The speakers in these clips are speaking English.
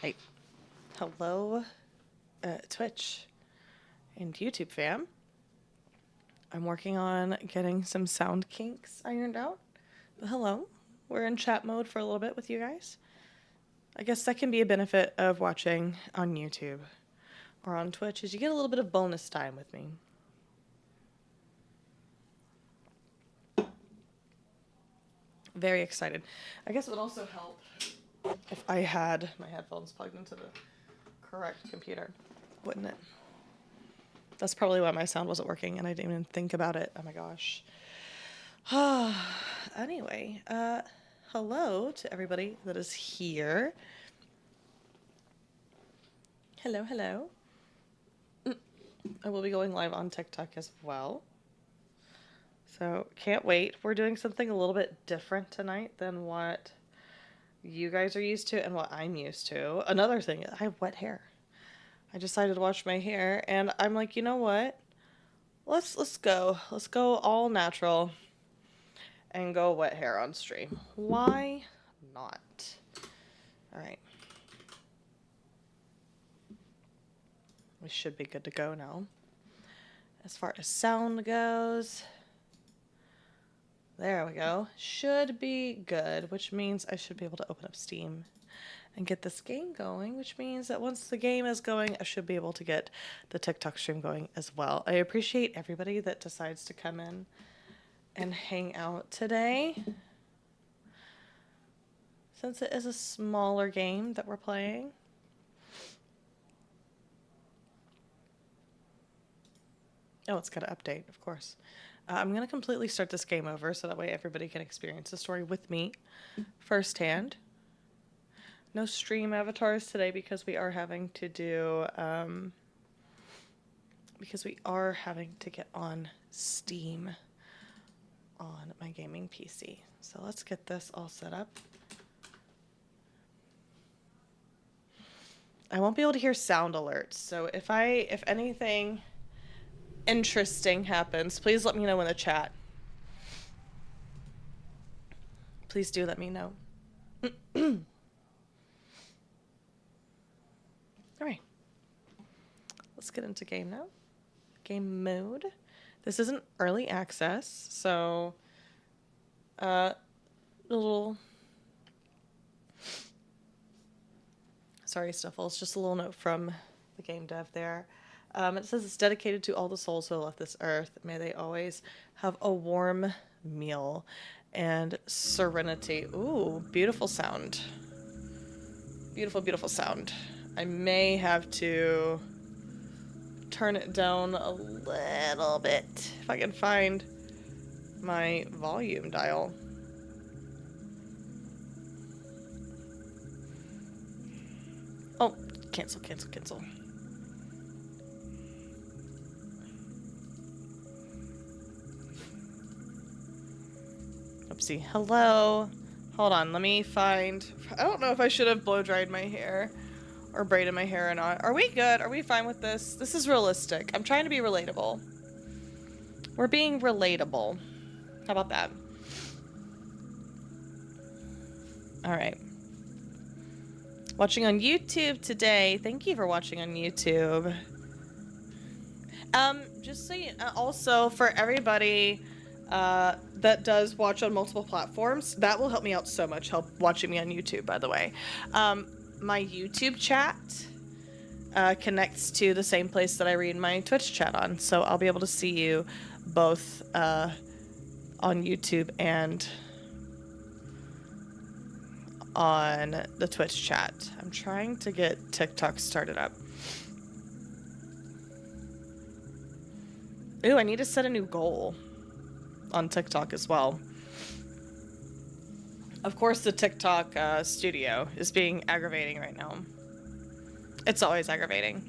Hey, hello, Twitch and YouTube fam. I'm working on getting some sound kinks ironed out. But hello, we're in chat mode for a little bit with you guys. I guess that can be a benefit of watching on YouTube or on Twitch, is you get a little bit of bonus time with me. Very excited. I guess it would also help if I had my headphones plugged into the correct computer, wouldn't it? That's probably why my sound wasn't working and I didn't even think about it. Oh my gosh. Anyway, hello to everybody that is here. Hello, hello. I will be going live on TikTok as well. So can't wait. We're doing something a little bit different tonight than what you guys are used to and what I'm used to. Another thing, I have wet hair. I decided to wash my hair and I'm like, you know what? Let's go all natural and go wet hair on stream. Why not? All right. We should be good to go now. As far as sound goes, there we go. Should be good, which means I should be able to open up Steam and get this game going, which means that once the game is going, I should be able to get the TikTok stream going as well. I appreciate everybody that decides to come in and hang out today. Since it is a smaller game that we're playing. Oh, it's got to update, of course. I'm going to completely start this game over so that way everybody can experience the story with me firsthand. No stream avatars today because we are having to do, because we are having to get on Steam on my gaming PC. So let's get this all set up. I won't be able to hear sound alerts, so if anything interesting happens, please let me know in the chat. Please do let me know. All right, let's get into game now. Game mode. This isn't early access, so little. Sorry, Snuffles. Just a little note from the game dev there. It says it's dedicated to all the souls who have left this earth. May they always have a warm meal and serenity. Ooh, beautiful sound. Beautiful, beautiful sound. I may have to turn it down a little bit if I can find my volume dial. Oh, cancel, cancel, cancel. Oopsie. Hello. Hold on, let me find... I don't know if I should have blow-dried my hair or braided my hair or not. Are we good? Are we fine with this? This is realistic. I'm trying to be relatable. We're being relatable. How about that? All right. Watching on YouTube today. Thank you for watching on YouTube. Just so you know, also for everybody that does watch on multiple platforms, that will help me out so much, help watching me on YouTube, by the way. My YouTube chat connects to the same place that I read my Twitch chat on, so I'll be able to see you both on YouTube and on the Twitch chat. I'm trying to get TikTok started up. Ooh, I need to set a new goal on TikTok as well. Of course, the TikTok studio is being aggravating right now. It's always aggravating.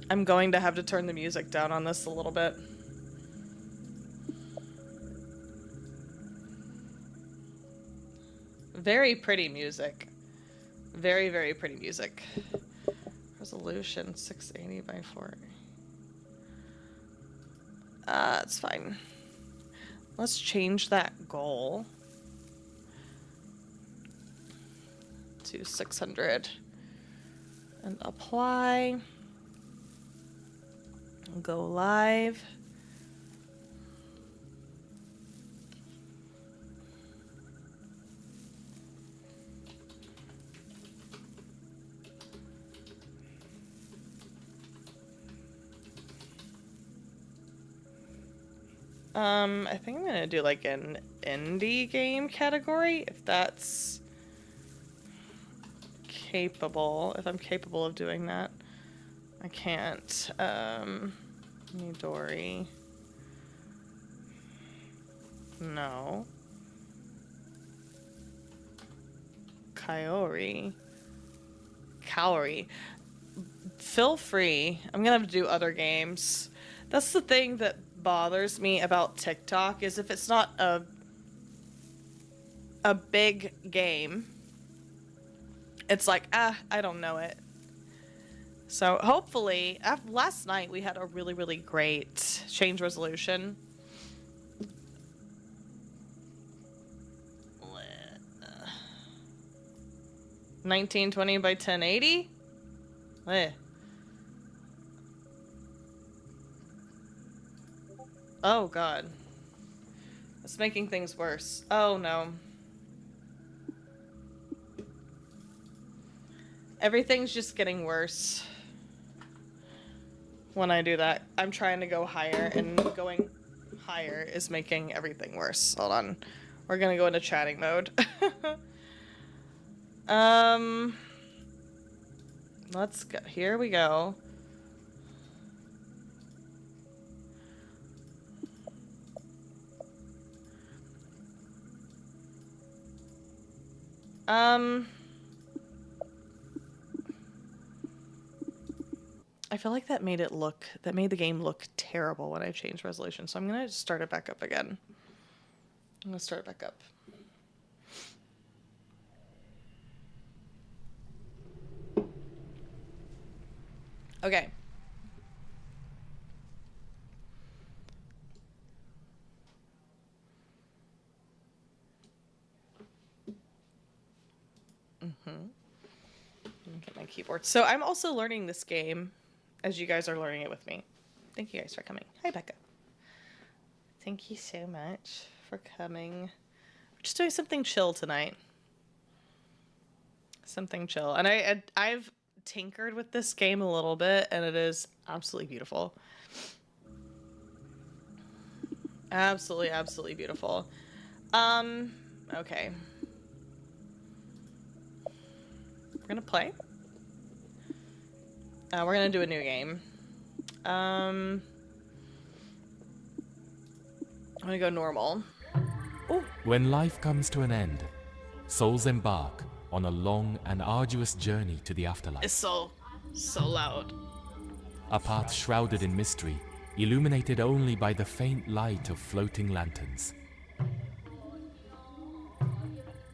I'm going to have to turn the music down on this a little bit. Very pretty music. Very, very pretty music. Resolution 680 by 4. It's fine. Let's change that goal to 600 and apply. Go live. I think I'm gonna do like an indie game category, if that's capable, if I'm capable of doing that. I can't. Midori. No. Kaori. Feel free. I'm gonna have to do other games. That's the thing that bothers me about TikTok, is if it's not a big game, it's like, I don't know it. So hopefully, last night we had a really, really great change resolution. 1920 by 1080? Oh god. That's making things worse. Oh no. Everything's just getting worse when I do that. I'm trying to go higher, and going higher is making everything worse. Hold on. We're gonna go into chatting mode. Let's go. Here we go. I feel like that made the game look terrible when I changed resolution, so I'm gonna just start it back up again. I'm gonna start it back up. Okay. Get my keyboard. So I'm also learning this game as you guys are learning it with me. Thank you guys for coming. Hi, Becca. Thank you so much for coming. We're just doing something chill tonight. Something chill. And I've tinkered with this game a little bit, and it is absolutely beautiful. Absolutely, absolutely beautiful. Okay. We're gonna play. We're gonna do a new game. I'm gonna go normal. Ooh. When life comes to an end, souls embark on a long and arduous journey to the afterlife. It's so loud. A path shrouded in mystery, illuminated only by the faint light of floating lanterns.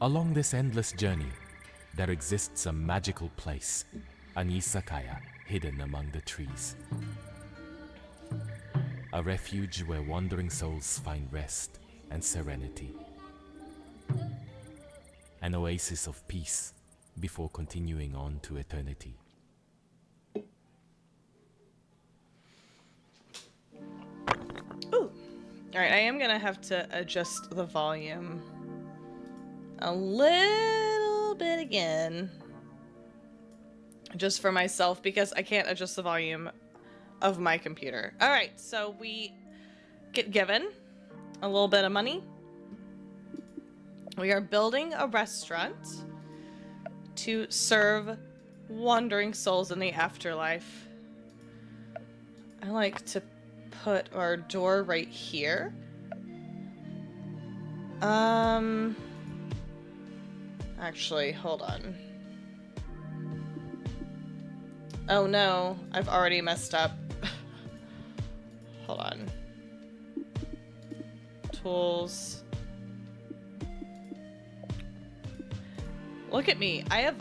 Along this endless journey, there exists a magical place, an izakaya hidden among the trees. A refuge where wandering souls find rest and serenity. An oasis of peace before continuing on to eternity. Ooh. Alright, I am gonna have to adjust the volume a little bit again. Just for myself, because I can't adjust the volume of my computer. Alright, so we get given a little bit of money. We are building a restaurant to serve wandering souls in the afterlife. I like to put our door right here. Actually, hold on. Oh no, I've already messed up. Hold on. Tools. Look at me. I have...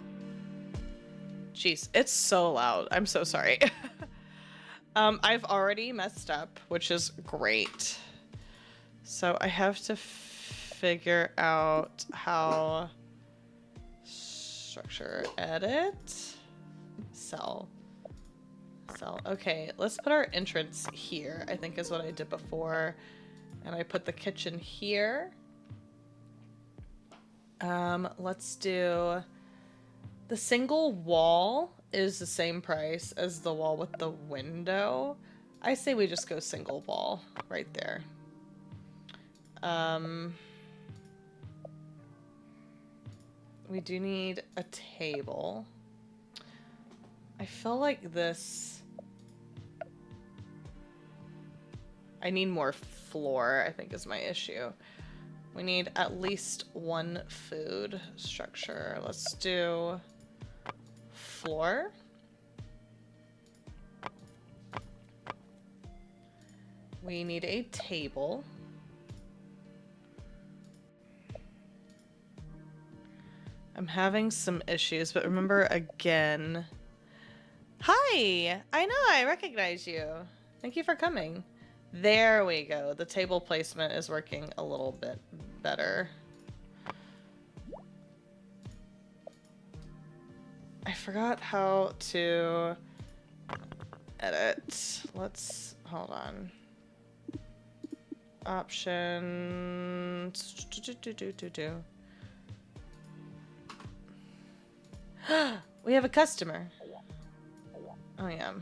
Jeez, it's so loud. I'm so sorry. I've already messed up, which is great. So I have to figure out how... structure. Edit. Sell. Sell. Okay, let's put our entrance here, I think is what I did before. And I put the kitchen here. Let's do... The single wall is the same price as the wall with the window. I say we just go single wall right there. We do need a table. I feel like this... I need more floor, I think is my issue. We need at least one food structure. Let's do floor. We need a table. I'm having some issues, but remember again... Hi! I know, I recognize you. Thank you for coming. There we go. The table placement is working a little bit better. I forgot how to edit. Let's... hold on. Options... We have a customer. Oh, yeah.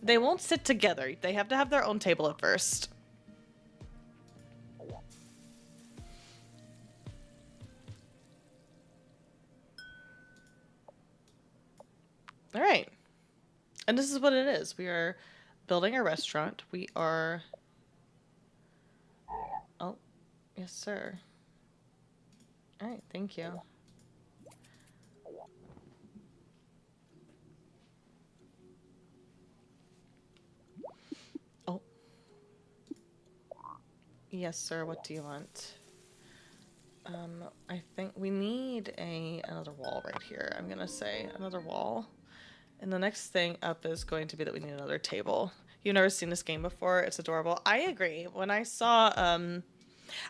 They won't sit together. They have to have their own table at first. All right. And this is what it is. We are building a restaurant. We are... Oh, yes, sir. All right, thank you. Oh. Yes, sir, what do you want? I think we need another wall right here. I'm gonna say another wall. And the next thing up is going to be that we need another table. You've never seen this game before. It's adorable. I agree. When I saw,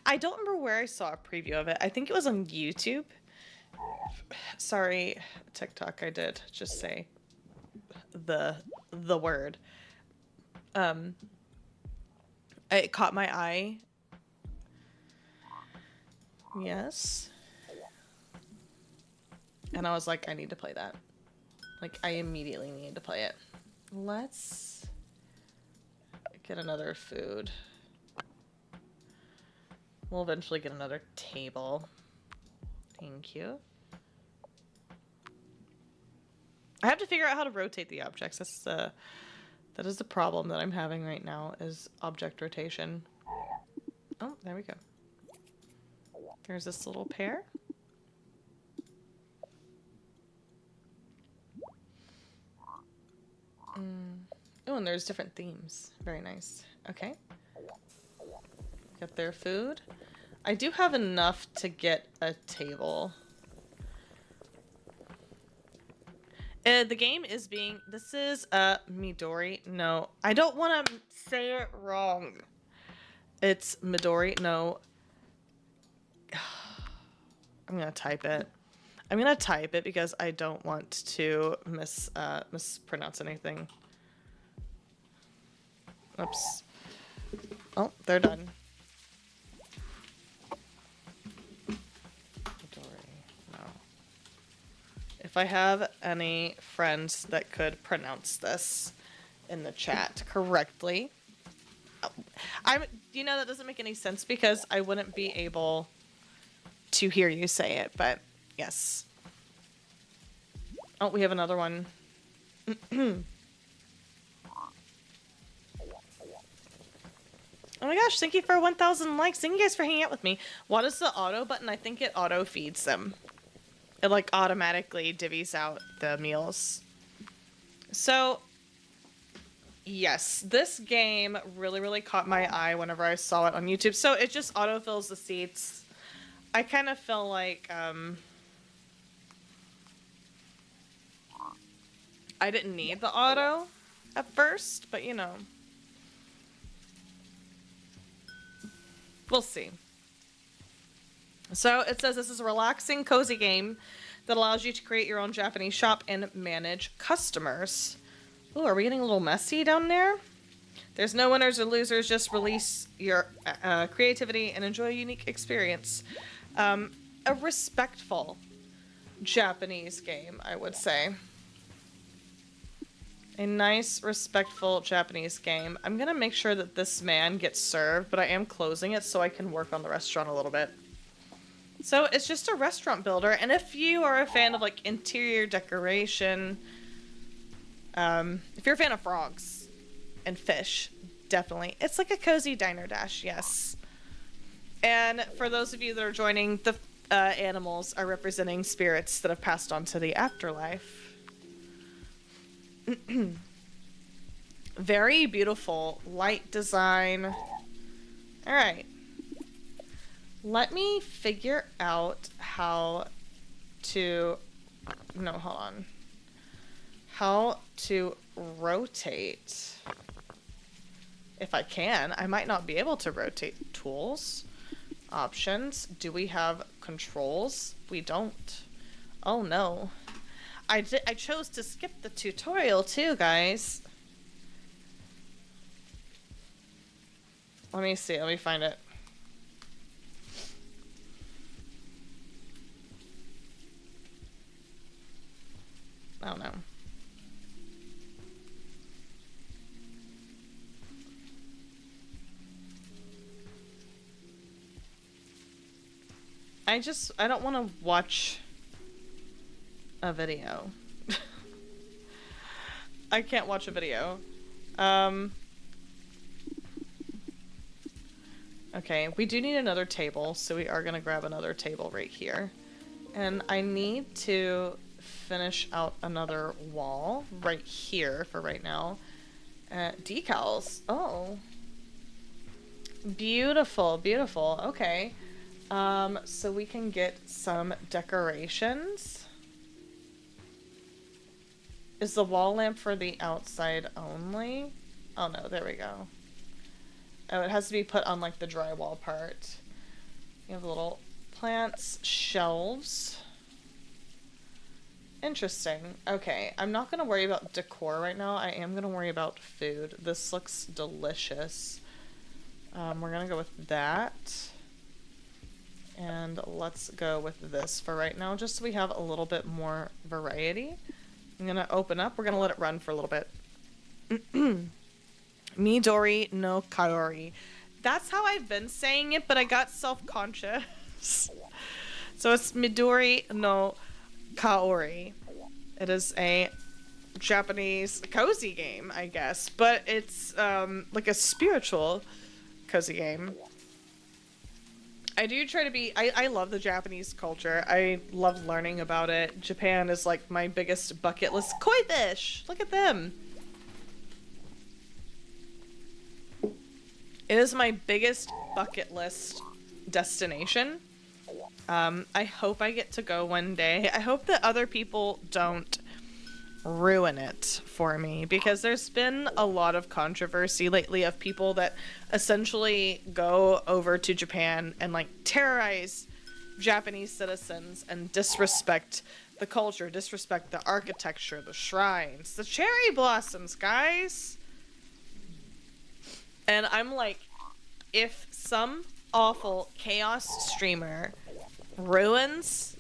I don't remember where I saw a preview of it. I think it was on YouTube. Sorry, TikTok, I did just say the word. It caught my eye. Yes. And I was like, I need to play that. Like, I immediately need to play it. Let's get another food. We'll eventually get another table. Thank you. I have to figure out how to rotate the objects. That is the problem that I'm having right now, is object rotation. Oh, there we go. There's this little pair. Oh, and there's different themes. Very nice. Okay. Get their food. I do have enough to get a table. The game is being... This is Midori. No, I don't want to say it wrong. It's Midori. No. I'm going to type it. I'm going to type it because I don't want to mispronounce anything. Oops. Oh, they're done. No. If I have any friends that could pronounce this in the chat correctly, you know, that doesn't make any sense because I wouldn't be able to hear you say it, but yes. Oh, we have another one. Oh my gosh, thank you for 1,000 likes. Thank you guys for hanging out with me. What is the auto button? I think it auto feeds them. It like automatically divvies out the meals. So, yes, this game really caught my eye whenever I saw it on YouTube. So it just autofills the seats. I kind of feel like, I didn't need the auto at first, but you know. We'll see. So it says this is a relaxing, cozy game that allows you to create your own Japanese shop and manage customers. Oh, are we getting a little messy down there? There's no winners or losers. Just release your creativity and enjoy a unique experience. A respectful Japanese game, I would say. A nice, respectful Japanese game. I'm gonna make sure that this man gets served, but I am closing it so I can work on the restaurant a little bit. So it's just a restaurant builder, and if you are a fan of like interior decoration, if you're a fan of frogs and fish, definitely. It's like a cozy diner dash, yes. And for those of you that are joining, the animals are representing spirits that have passed on to the afterlife. Very beautiful light design. All right. Let me figure out how to... No, hold on. How to rotate. If I can. I might not be able to rotate. Tools. Options. Do we have controls? We don't. Oh no. I chose to skip the tutorial too, guys. Let me see. Let me find it. Oh no. I don't want to watch a video. I can't watch a video. Okay, we do need another table, so we are gonna grab another table right here. And I need to finish out another wall right here for right now. Decals. Oh. Beautiful, beautiful. Okay. So we can get some decorations. Is the wall lamp for the outside only? Oh no, there we go. Oh, it has to be put on like the drywall part. You have little plants, shelves. Interesting. Okay, I'm not gonna worry about decor right now. I am gonna worry about food. This looks delicious. We're gonna go with that. And let's go with this for right now, just so we have a little bit more variety. I'm gonna open up. We're gonna let it run for a little bit. Midori no Kaori. That's how I've been saying it, but I got self-conscious. So it's Midori no Kaori. It is a Japanese cozy game, I guess, but it's like a spiritual cozy game. I do try to be... I love the Japanese culture. I love learning about it. Japan is like my biggest bucket list. Koi fish! Look at them! It is my biggest bucket list destination. I hope I get to go one day. I hope that other people don't ruin it for me, because there's been a lot of controversy lately of people that essentially go over to Japan and like terrorize Japanese citizens and disrespect the culture, disrespect the architecture, the shrines, the cherry blossoms, guys. And I'm like, if some awful chaos streamer ruins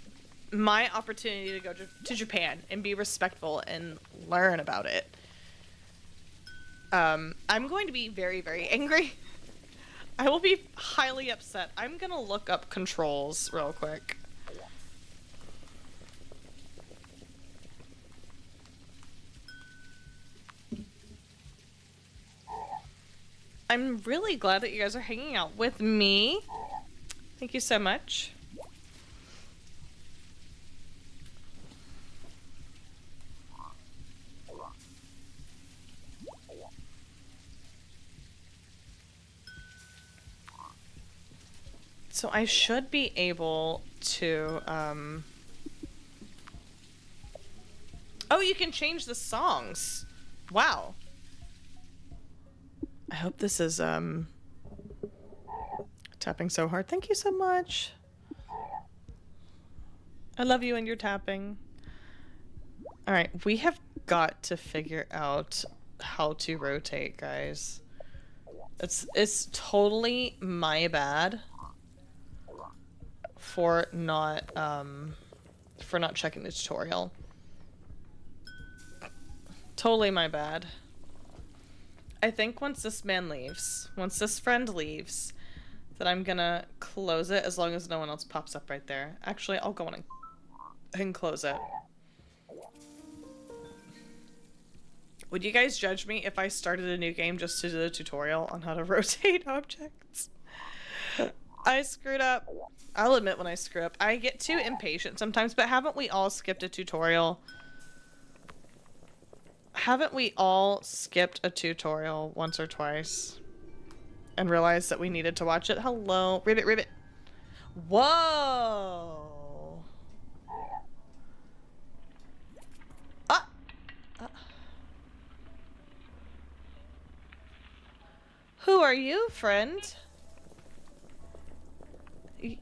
my opportunity to go to Japan and be respectful and learn about it, I'm going to be very, very angry. I will be highly upset. I'm gonna look up controls real quick. I'm really glad that you guys are hanging out with me. Thank you so much. So I should be able to, Oh, you can change the songs. Wow. I hope this is, tapping so hard. Thank you so much. I love you and your tapping. All right, we have got to figure out how to rotate, guys. It's totally my bad for not checking the tutorial. Totally my bad. I think once this man leaves, once this friend leaves, that I'm gonna close it as long as no one else pops up right there. Actually, I'll go on and close it. Would you guys judge me if I started a new game just to do the tutorial on how to rotate objects? I screwed up. I'll admit when I screw up. I get too impatient sometimes, but haven't we all skipped a tutorial? Haven't we all skipped a tutorial once or twice and realized that we needed to watch it? Hello. Ribbit, ribbit. Whoa. Ah. Who are you, friend?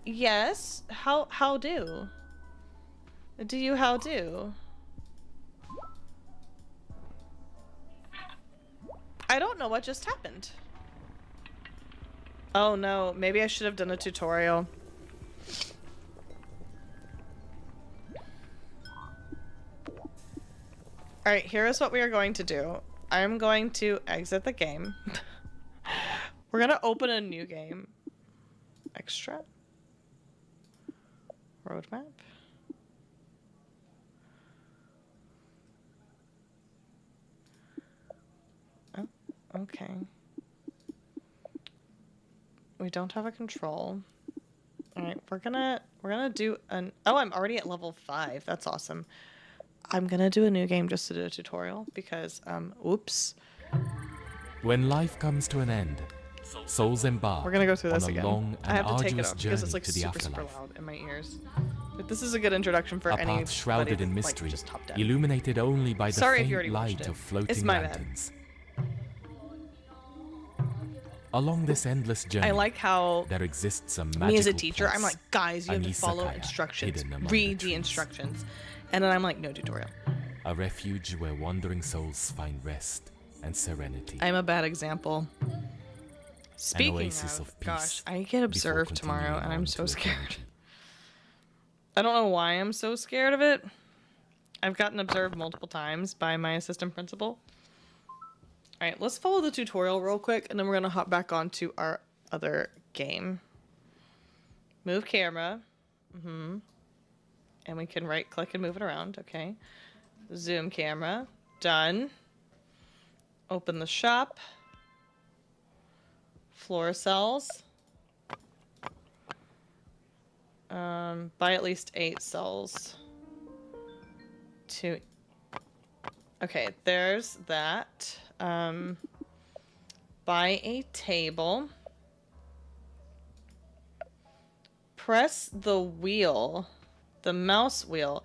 Yes. How do? Do you how do? I don't know what just happened. Oh no, maybe I should have done a tutorial. Alright, here is what we are going to do. I'm going to exit the game. We're gonna open a new game. Extra. Roadmap. Oh, okay. We don't have a control. Alright, we're gonna do an... Oh, I'm already at level 5. That's awesome. I'm gonna do a new game just to do a tutorial because, oops. When life comes to an end, souls embark We're gonna go through this on a again. long I and have to take it arduous off journey because it's like to the super afterlife. loud in my ears. But this is a good introduction for A any path shrouded in mystery, illuminated only by the Sorry if you already faint watched light it. of floating It's my bad. lanterns. Along this endless journey, I like how there exists a magical me as a teacher, place, I'm like, guys, you have to an follow izakaya instructions. hidden among Read the the trees. instructions. And then I'm like, no tutorial. a refuge where wandering souls find rest and serenity. I'm a bad example. Speaking oasis of, of peace gosh, I get observed tomorrow continuing and I'm on so to scared. eternity. I don't know why I'm so scared of it. I've gotten observed multiple times by my assistant principal. Alright, let's follow the tutorial real quick and then we're gonna hop back onto our other game. Move camera. And we can right click and move it around, okay. Zoom camera. Done. Open the shop. Floor cells. Buy at least 8 cells. Okay, there's that. Buy a table. Press the wheel. The mouse wheel.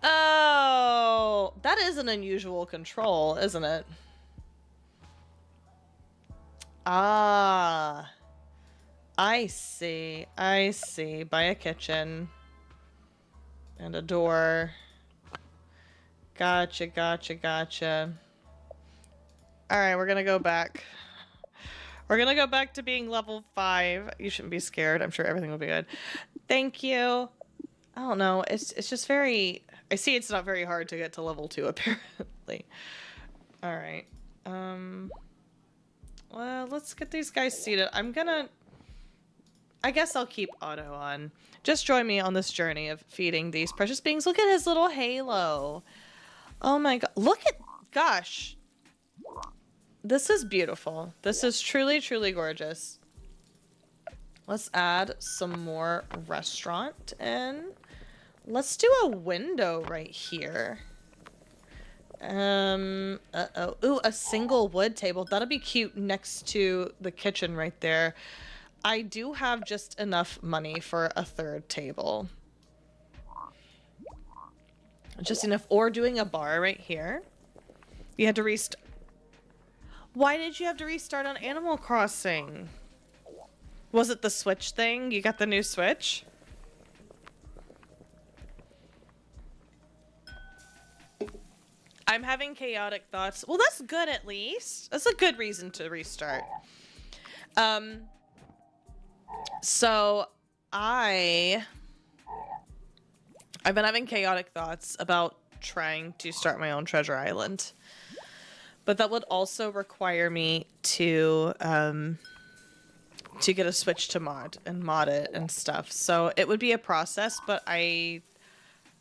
Oh, that is an unusual control, isn't it? Ah, I see. I see. Buy a kitchen. And a door. Gotcha, gotcha, gotcha. Alright, we're gonna go back. We're gonna go back to being level 5. You shouldn't be scared. I'm sure everything will be good. Thank you. I don't know. It's just very... I see it's not very hard to get to level 2, apparently. Alright. Well, let's get these guys seated. I guess I'll keep auto on. Just join me on this journey of feeding these precious beings. Look at his little halo. Oh my god. Look at... Gosh. This is beautiful. This is truly, truly gorgeous. Let's add some more restaurant in. Let's do a window right here. Uh-oh. Ooh, a single wood table. That'll be cute next to the kitchen right there. I do have just enough money for a 3rd table. Just enough. Or doing a bar right here. You had to restart. Why did you have to restart on Animal Crossing? Was it the Switch thing? You got the new Switch? I'm having chaotic thoughts. Well, that's good at least. That's a good reason to restart. Um, so I've been having chaotic thoughts about trying to start my own treasure island. But that would also require me to get a Switch to mod it and stuff. So it would be a process, but I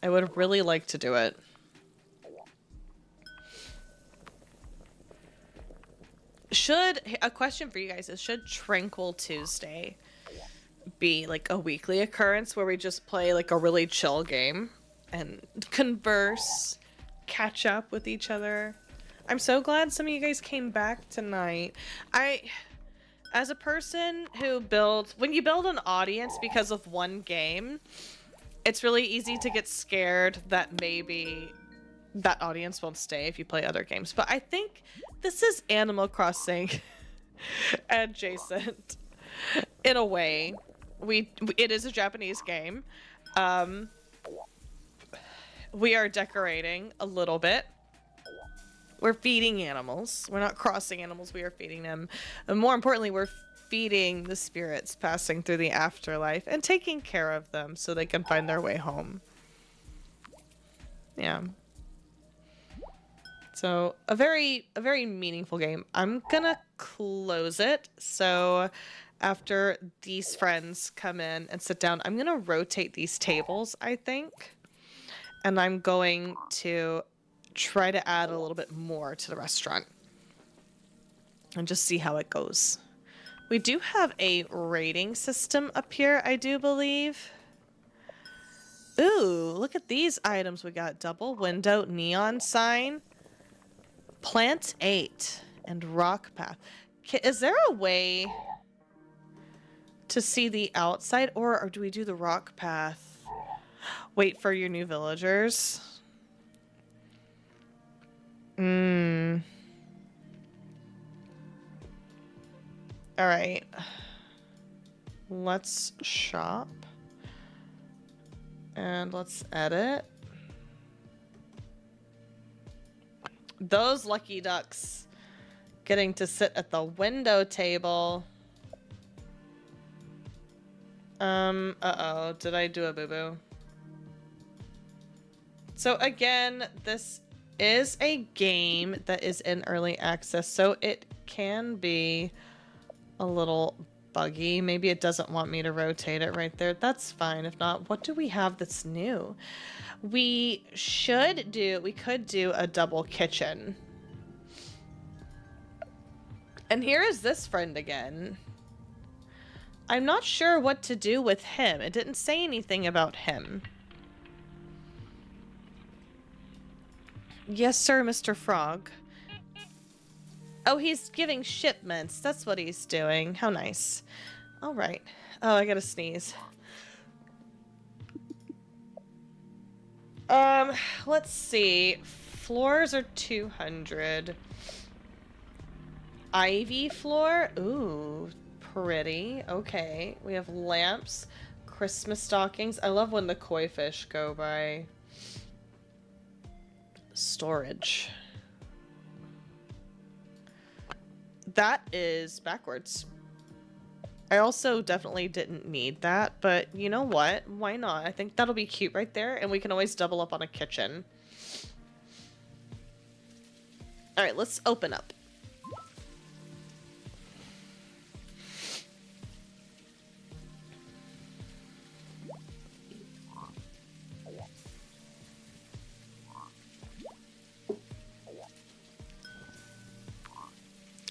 would really like to do it. A question for you guys is, should Tranquil Tuesday be like a weekly occurrence where we just play like a really chill game and converse, catch up with each other? I'm so glad some of you guys came back tonight. As a person who when you build an audience because of one game, it's really easy to get scared that maybe that audience won't stay if you play other games. But I think this is Animal Crossing adjacent in a way. It is a Japanese game. We are decorating a little bit. We're feeding animals. We're not crossing animals, we are feeding them. And more importantly, we're feeding the spirits passing through the afterlife and taking care of them so they can find their way home. Yeah. So a very meaningful game. I'm gonna close it. So after these friends come in and sit down, I'm gonna rotate these tables, I think. And I'm going to try to add a little bit more to the restaurant and just see how it goes. We do have a rating system up here, I do believe. Ooh, look at these items we got. Double window, neon sign, plant 8, and rock path. Is there a way to see the outside, or do we do the rock path? Wait for your new villagers. All right. Let's shop. And let's edit. Those lucky ducks getting to sit at the window table. Uh-oh. Did I do a boo-boo? So again, this is a game that is in early access, so it can be a little buggy. Maybe it doesn't want me to rotate it right there. That's fine. If not, what do we have that's new? We could do a double kitchen. And here is this friend again. I'm not sure what to do with him. It didn't say anything about him. Yes, sir, Mr. Frog. Oh, he's giving shipments. That's what he's doing. How nice. All right. Oh, I gotta sneeze. Let's see. Floors are 200. Ivy floor? Ooh, pretty. Okay. We have lamps, Christmas stockings. I love when the koi fish go by. Storage. That is backwards. I also definitely didn't need that, but you know what? Why not? I think that'll be cute right there, and we can always double up on a kitchen. All right, let's open up.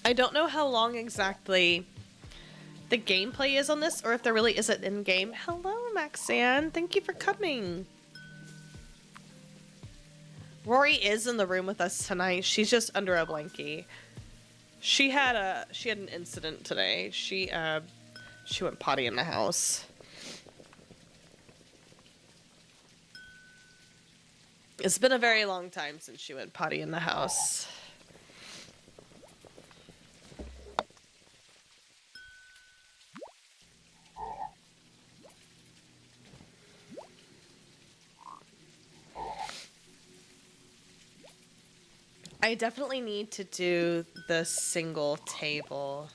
I don't know how long exactly the gameplay is on this, or if there really isn't in-game. Hello, Maxanne. Thank you for coming. Rory is in the room with us tonight. She's just under a blankie. She had an incident today. She went potty in the house. It's been a very long time since she went potty in the house. I definitely need to do the single tables.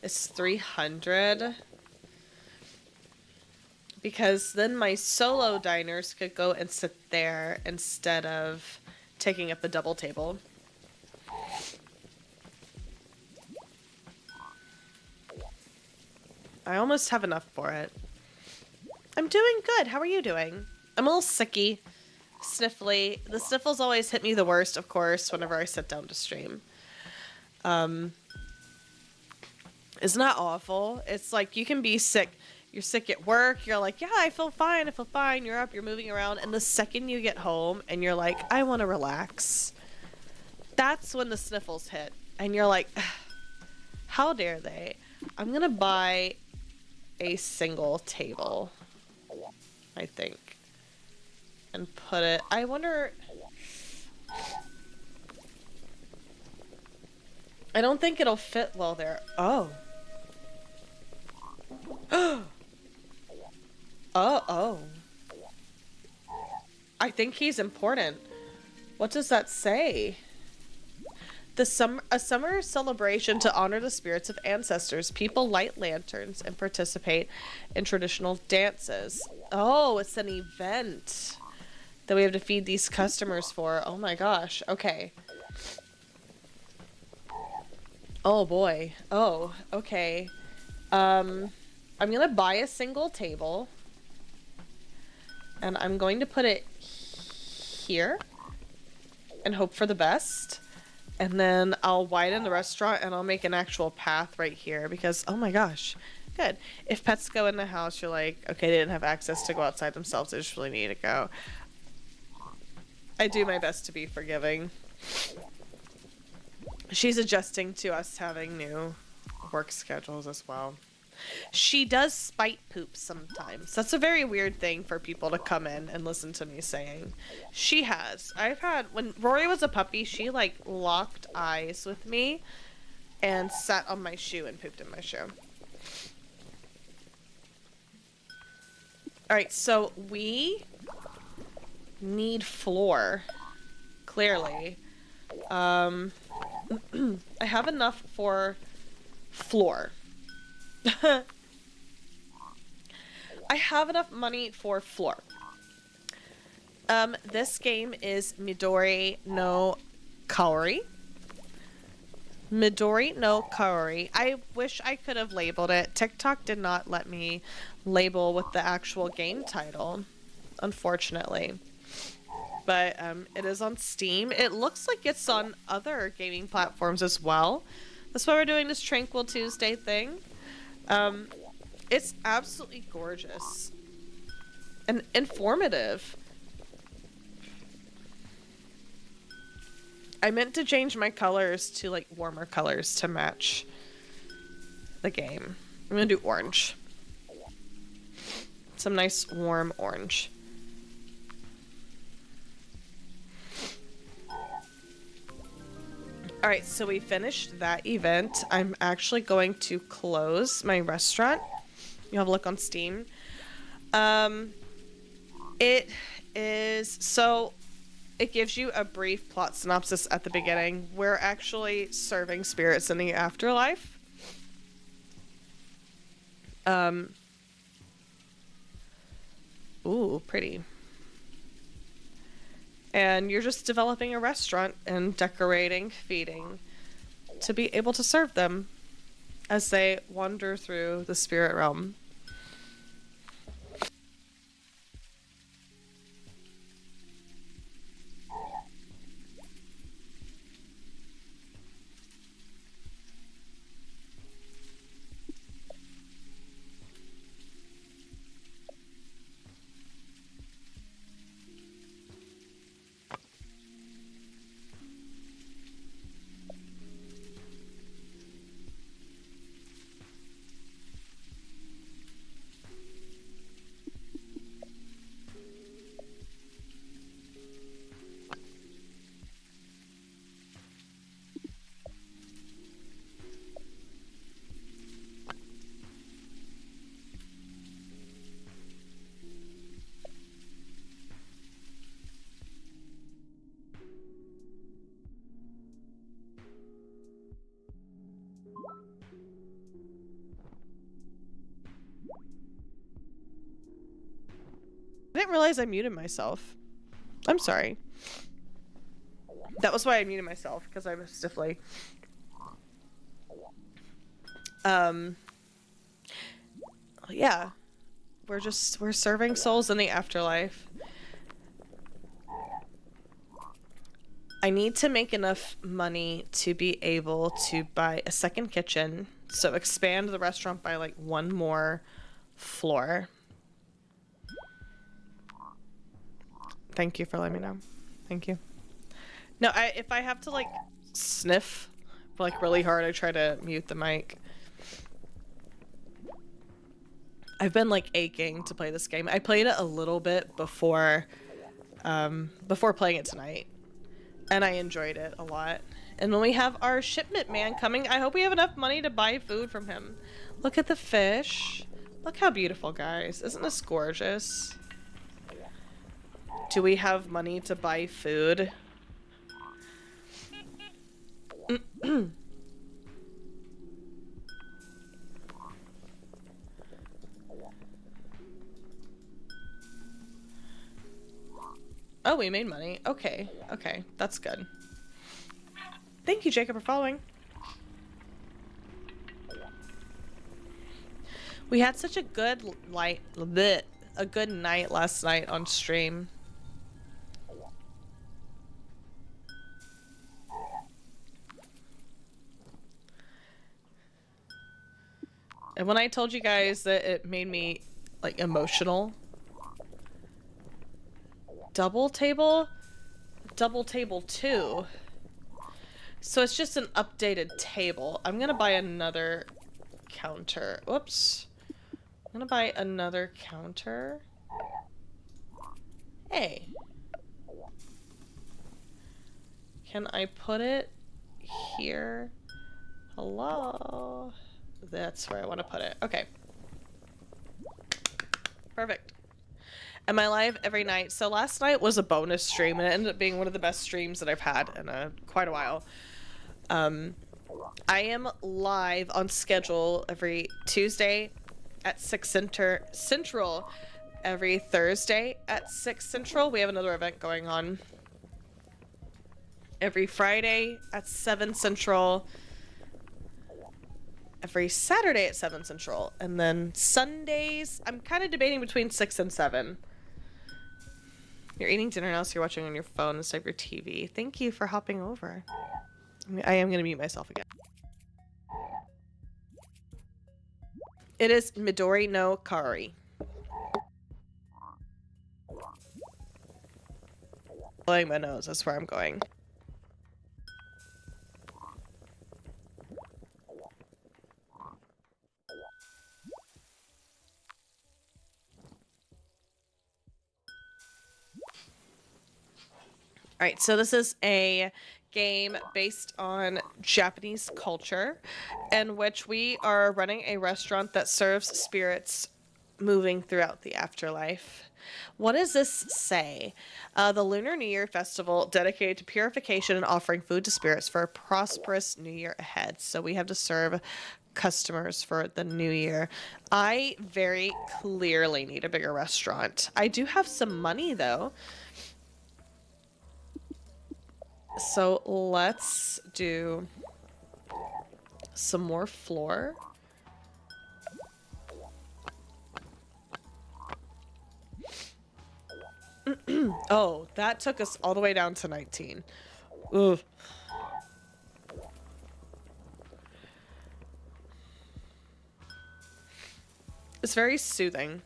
It's 300. Because then my solo diners could go and sit there instead of taking up the double table. I almost have enough for it. I'm doing good. How are you doing? I'm a little sicky, sniffly. The sniffles always hit me the worst, of course, whenever I sit down to stream. Isn't that awful? It's like you can be sick. You're sick at work. You're like, yeah, I feel fine. I feel fine. You're up. You're moving around. And the second you get home and you're like, I want to relax. That's when the sniffles hit. And you're like, how dare they? I'm going to buy a single table, I think. And put it... I wonder... I don't think it'll fit well there. Oh. Oh. I think he's important. What does that say? A summer celebration to honor the spirits of ancestors. People light lanterns and participate in traditional dances. Oh, it's an event that we have to feed these customers for. Oh my gosh. Okay. Oh boy. Oh, okay. I'm gonna buy a single table. And I'm going to put it here. And hope for the best. And then I'll widen the restaurant and I'll make an actual path right here. Because, oh my gosh. Good. If pets go in the house, you're like, okay, they didn't have access to go outside themselves. They just really need to go. I do my best to be forgiving. She's adjusting to us having new work schedules as well. She does spite poop sometimes. That's a very weird thing for people to come in and listen to me saying. She has. I've had, when Rory was a puppy, she like locked eyes with me and sat on my shoe and pooped in my shoe. Alright, so we need floor. Clearly. I have enough for floor. I have enough money for floor. This game is Midori no Kaori. Midori no Kaori. I wish I could have labeled it. TikTok did not let me label with the actual game title, unfortunately. But it is on Steam. It looks like it's on other gaming platforms as well. That's why we're doing this Tranquil Tuesday thing. It's absolutely gorgeous and informative. I meant to change my colors to like warmer colors to match the game. I'm gonna do orange. Some nice warm orange. Alright, so we finished that event. I'm actually going to close my restaurant. You have a look on Steam. It is... So, it gives you a brief plot synopsis at the beginning. We're actually serving spirits in the afterlife. Ooh, pretty. And you're just developing a restaurant and decorating, feeding, to be able to serve them as they wander through the spirit realm. I didn't realize I muted myself. I'm sorry. That was why I muted myself, because I was stiffly. Yeah. We're serving souls in the afterlife. I need to make enough money to be able to buy a second kitchen. So expand the restaurant by like one more floor. Thank you for letting me know. Thank you. No, if I have to like sniff like really hard, I try to mute the mic. I've been like aching to play this game. I played it a little bit before playing it tonight, and I enjoyed it a lot. And when we have our shipment man coming, I hope we have enough money to buy food from him. Look at the fish. Look how beautiful, guys. Isn't this gorgeous? Do we have money to buy food? Oh, we made money. Okay. Okay. That's good. Thank you, Jacob, for following. We had such a good good night last night on stream. And when I told you guys that it made me like emotional. Double table 2. So it's just an updated table. I'm gonna buy another counter. Whoops. I'm gonna buy another counter. Hey. Can I put it here? Hello? That's where I want to put it. Okay. Perfect. Am I live every night? So last night was a bonus stream, and it ended up being one of the best streams that I've had in quite a while. I am live on schedule every Tuesday at 6 Central, every Thursday at 6 Central. We have another event going on. Every Friday at 7 Central. Every Saturday at 7 Central. And then Sundays, I'm kind of debating between 6 and 7. You're eating dinner now, so you're watching on your phone instead of your TV. Thank you for hopping over. I am going to mute myself again. It is Midori no Kaori. Blowing my nose, that's where I'm going. Alright, so this is a game based on Japanese culture in which we are running a restaurant that serves spirits moving throughout the afterlife. What does this say? The Lunar New Year festival dedicated to purification and offering food to spirits for a prosperous new year ahead. So we have to serve customers for the new year. I very clearly need a bigger restaurant. I do have some money though. So let's do some more floor. Oh, that took us all the way down to 19. Ugh. It's very soothing.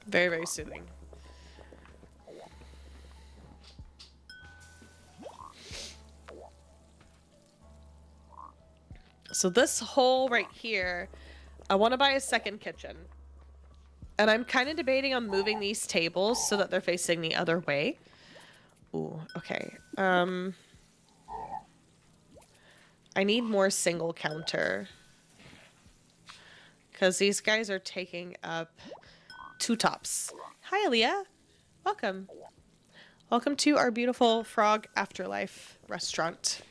Very, very soothing. So this hole right here, I want to buy a second kitchen. And I'm kind of debating on moving these tables so that they're facing the other way. Ooh, okay. I need more single counter. Because these guys are taking up 2 tops. Hi, Aaliyah. Welcome. Welcome to our beautiful Frog Afterlife restaurant.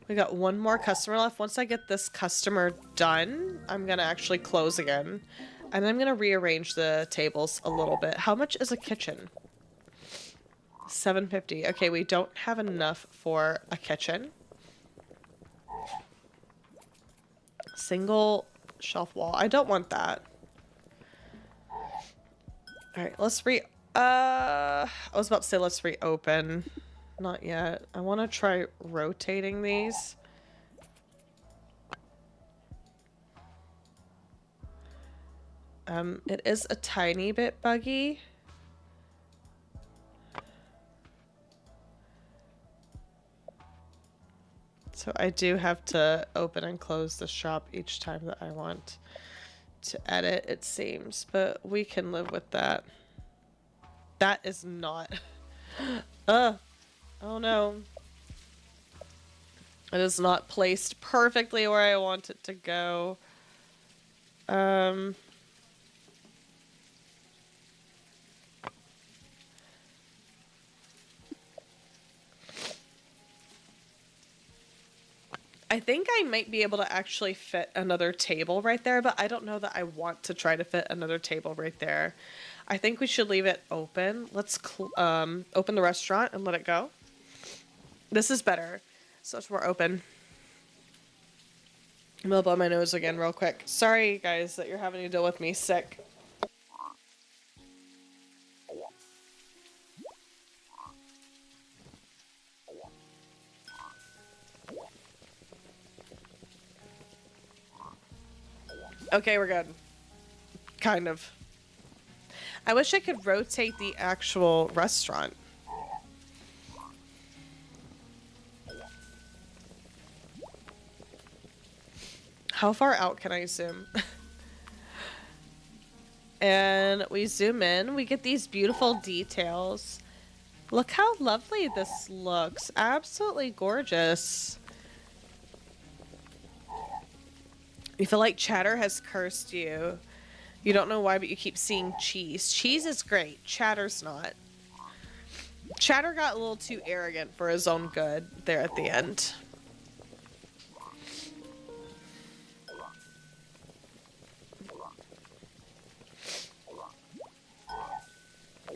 We got one more customer left. Once I get this customer done, I'm going to actually close again. And I'm going to rearrange the tables a little bit. How much is a kitchen? $7.50. Okay, we don't have enough for a kitchen. Single shelf wall. I don't want that. Alright, let's I was about to say let's reopen. Not yet. I want to try rotating these. It is a tiny bit buggy. So I do have to open and close the shop each time that I want to edit, it seems. But we can live with that. That is not... oh no. It is not placed perfectly where I want it to go. I think I might be able to actually fit another table right there, but I don't know that I want to try to fit another table right there. I think we should leave it open. Let's open the restaurant and let it go. This is better. So it's more open. I'm gonna blow my nose again real quick. Sorry, guys, that you're having to deal with me sick. Okay, we're good. Kind of. I wish I could rotate the actual restaurant. How far out can I zoom? And we zoom in. We get these beautiful details. Look how lovely this looks. Absolutely gorgeous. You feel like chatter has cursed you. You don't know why, but you keep seeing cheese. Cheese is great. Chatter's not. Chatter got a little too arrogant for his own good there at the end.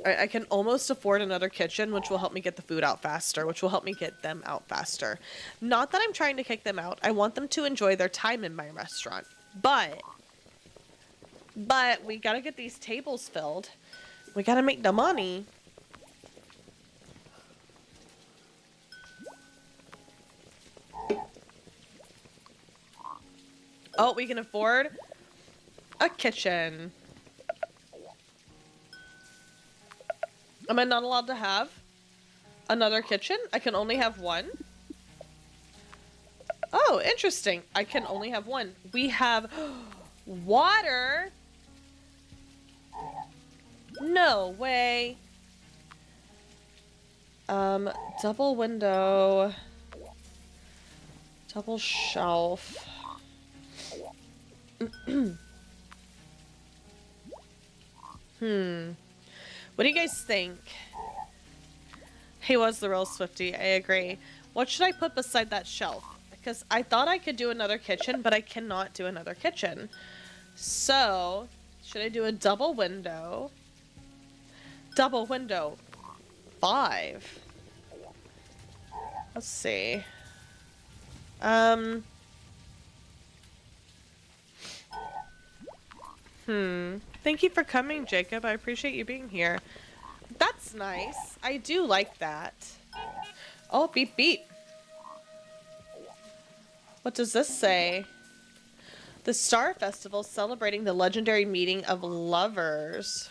I can almost afford another kitchen, which will help me get the food out faster, which will help me get them out faster. Not that I'm trying to kick them out. I want them to enjoy their time in my restaurant. But we gotta get these tables filled. We gotta make the money. Oh, we can afford a kitchen. Am I not allowed to have another kitchen? I can only have one? Oh, interesting. I can only have one. We have water. No way. Double window. Double shelf. What do you guys think? He was the real Swiftie. I agree. What should I put beside that shelf? Because I thought I could do another kitchen, but I cannot do another kitchen. So, should I do a double window? Double window 5. Let's see. Thank you for coming, Jacob. I appreciate you being here. That's nice. I do like that. Oh, beep, beep. What does this say? The Star Festival celebrating the legendary meeting of lovers.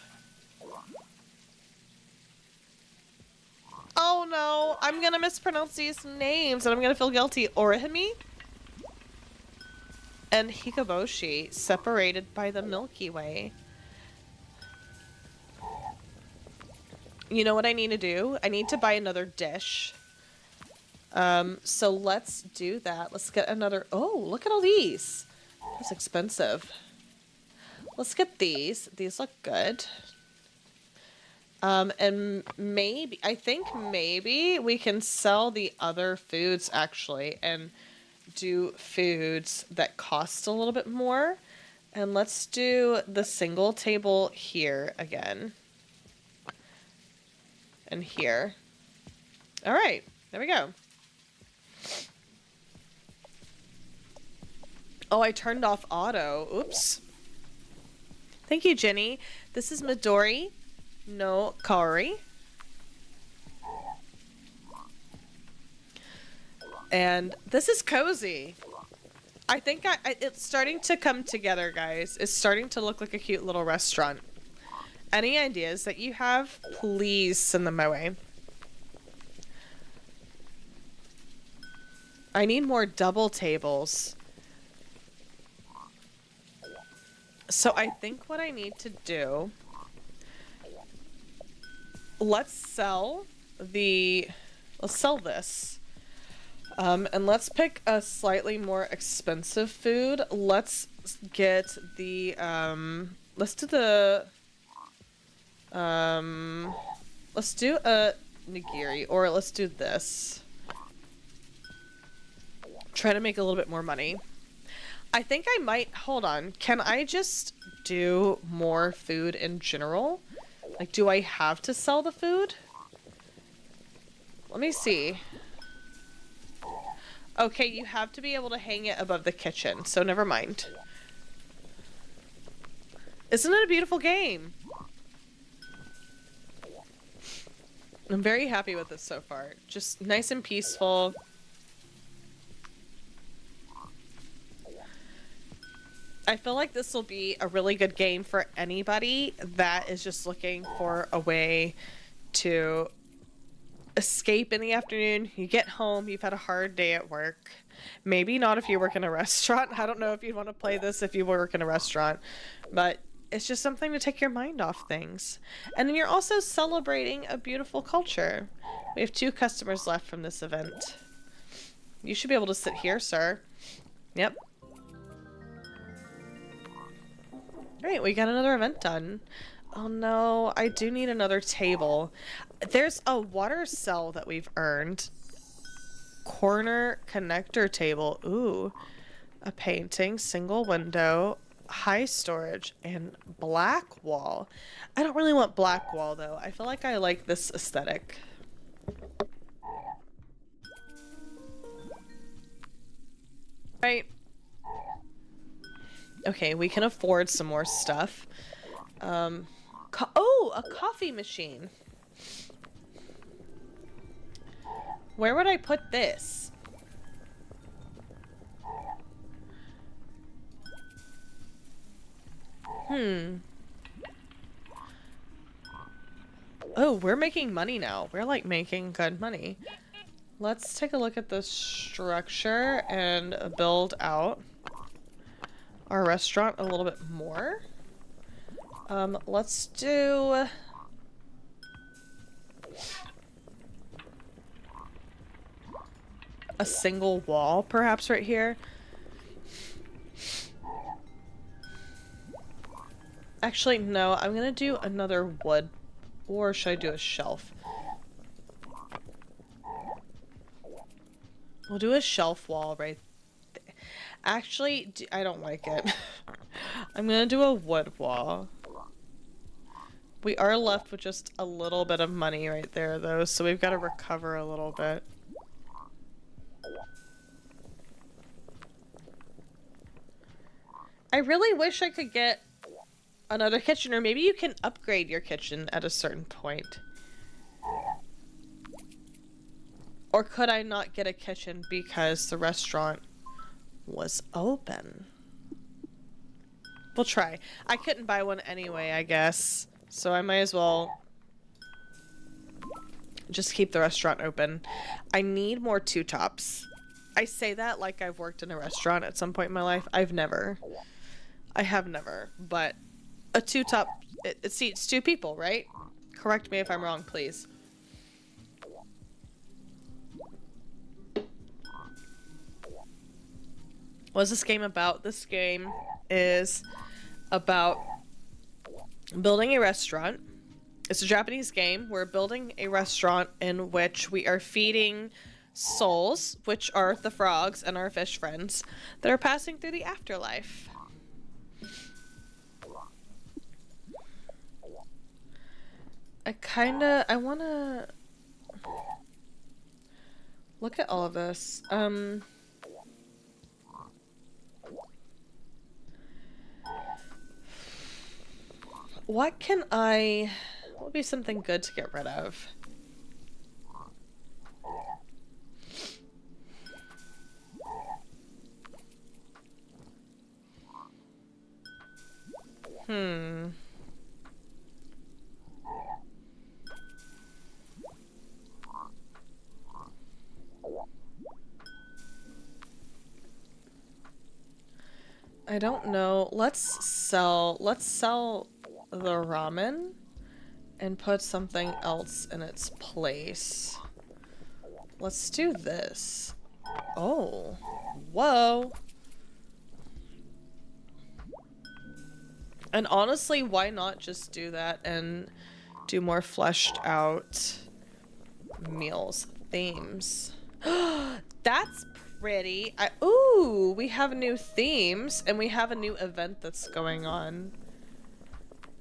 Oh no, I'm gonna mispronounce these names and I'm gonna feel guilty. Orihime and Hikoboshi, separated by the Milky Way. You know what I need to do? I need to buy another dish. So let's do that. Let's get another... Oh, look at all these. That's expensive. Let's get these. These look good. And maybe... I think maybe we can sell the other foods, actually, and do foods that cost a little bit more. And let's do the single table here again. And here. All right, there we go. Oh, I turned off auto. Oops. Thank you, Jenny. This is Midori, no Kaori. And this is cozy. I think it's starting to come together, guys. It's starting to look like a cute little restaurant. Any ideas that you have, please send them my way. I need more double tables. So I think what I need to do, let's sell this. And let's pick a slightly more expensive food. Let's get the, let's do a nigiri, or let's do this. Try to make a little bit more money. I think I might, hold on. Can I just do more food in general? Like, do I have to sell the food? Let me see. Okay, you have to be able to hang it above the kitchen, so never mind. Isn't it a beautiful game? I'm very happy with this so far. Just nice and peaceful. I feel like this will be a really good game for anybody that is just looking for a way to escape in the afternoon. You get home, you've had a hard day at work. Maybe not if you work in a restaurant. I don't know if you'd want to play this if you work in a restaurant, but it's just something to take your mind off things. And then you're also celebrating a beautiful culture. We have 2 customers left from this event. You should be able to sit here, sir. Yep. Great, we got another event done. Oh no, I do need another table. There's a water cell that we've earned. Corner connector table. Ooh. A painting, single window, high storage, and black wall. I don't really want black wall though. I feel like I like this aesthetic. Right. Okay, we can afford some more stuff. Oh, a coffee machine. Where would I put this? Oh, we're making money now. We're like making good money. Let's take a look at the structure and build out our restaurant a little bit more. Let's do a single wall perhaps right here. Actually, no, I'm gonna do another wood, or should I do a shelf? We'll do a shelf wall right there. Actually, I don't like it. I'm gonna do a wood wall. We are left with just a little bit of money right there though, so we've got to recover a little bit. I really wish I could get another kitchen, or maybe you can upgrade your kitchen at a certain point. Or could I not get a kitchen because the restaurant was open? We'll try. I couldn't buy one anyway, I guess. So I might as well just keep the restaurant open. I need more 2-tops. I say that like I've worked in a restaurant at some point in my life. I've never. I have never. But a 2-top, it seats 2 people, right? Correct me if I'm wrong, please. What's this game about? This game is about building a restaurant. It's a Japanese game. We're building a restaurant in which we are feeding souls, which are the frogs and our fish friends, that are passing through the afterlife. I wanna look at all of this. What would be something good to get rid of? I don't know. Let's sell the ramen and put something else in its place. Let's do this. Oh. Whoa. And honestly, why not just do that and do more fleshed out meals themes? That's pretty. Ooh, we have new themes and we have a new event that's going on.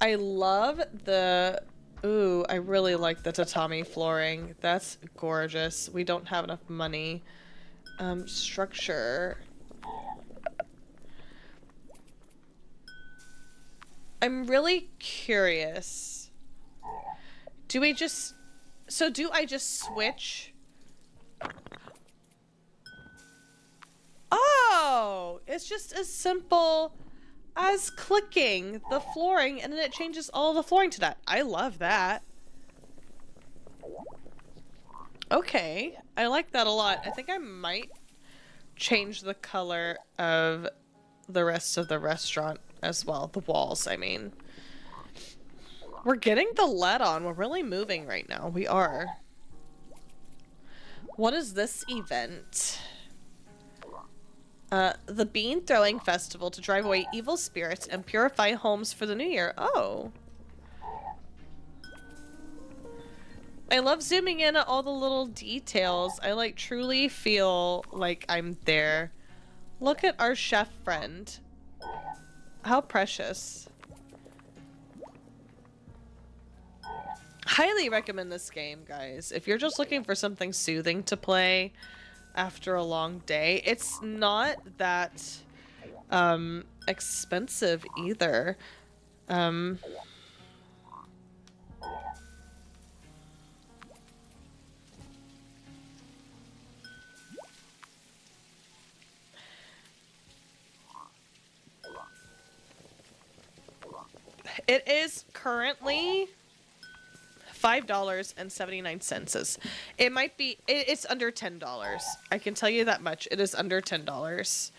I love the... Ooh, I really like the tatami flooring. That's gorgeous. We don't have enough money. Structure. I'm really curious. Do I just switch? Oh, it's just as simple as clicking the flooring and then it changes all the flooring to that. I love that. Okay, I like that a lot. I think I might change the color of the rest of the restaurant as well. The walls, I mean. We're getting the lead on. We're really moving right now. We are. What is this event? The Bean Throwing Festival to drive away evil spirits and purify homes for the new year. Oh. I love zooming in at all the little details. I like truly feel like I'm there. Look at our chef friend. How precious. Highly recommend this game, guys. If you're just looking for something soothing to play after a long day, it's not that expensive either. It is currently $5.79. It might be, it's under $10. I can tell you that much. It is under $10.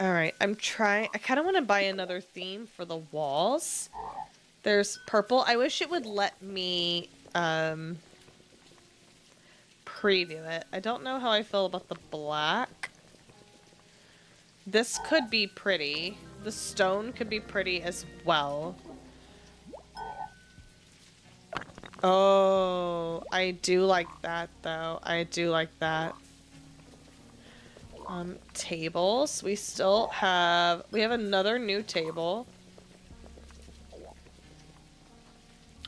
All right, I kind of want to buy another theme for the walls. There's purple. I wish it would let me preview it. I don't know how I feel about the black. This could be pretty. The stone could be pretty as well. Oh, I do like that though. I do like that. Tables. We have another new table.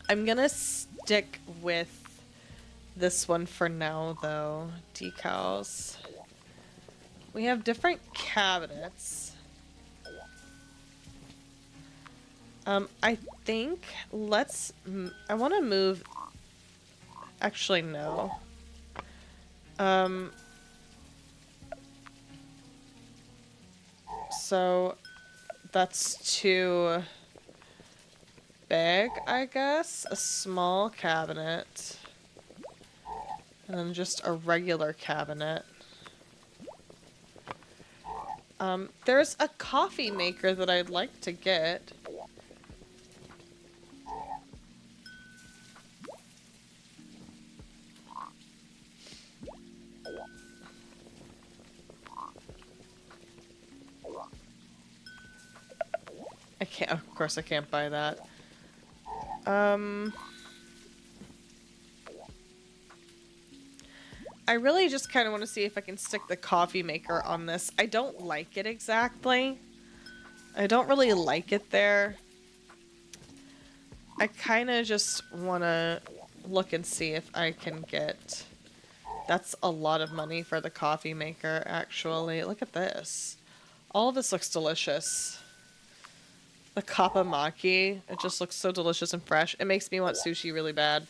I'm gonna stick with this one for now though. Decals. We have different cabinets. I think I want to move. Actually, no. So that's too big, I guess. A small cabinet. And then just a regular cabinet. There's a coffee maker that I'd like to get. Of course I can't buy that. I really just kind of want to see if I can stick the coffee maker on this. I don't like it exactly. I don't really like it there. I kind of just want to look and see if I can get... That's a lot of money for the coffee maker, actually. Look at this. All of this looks delicious. The kappamaki, it just looks so delicious and fresh. It makes me want sushi really bad.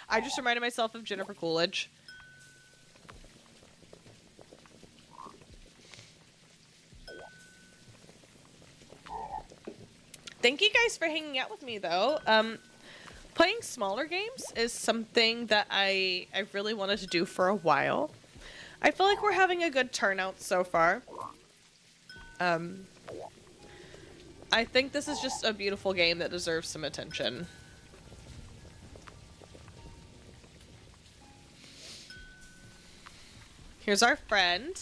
I just reminded myself of Jennifer Coolidge. Thank you guys for hanging out with me, though. Playing smaller games is something that I really wanted to do for a while. I feel like we're having a good turnout so far. I think this is just a beautiful game that deserves some attention. Here's our friend.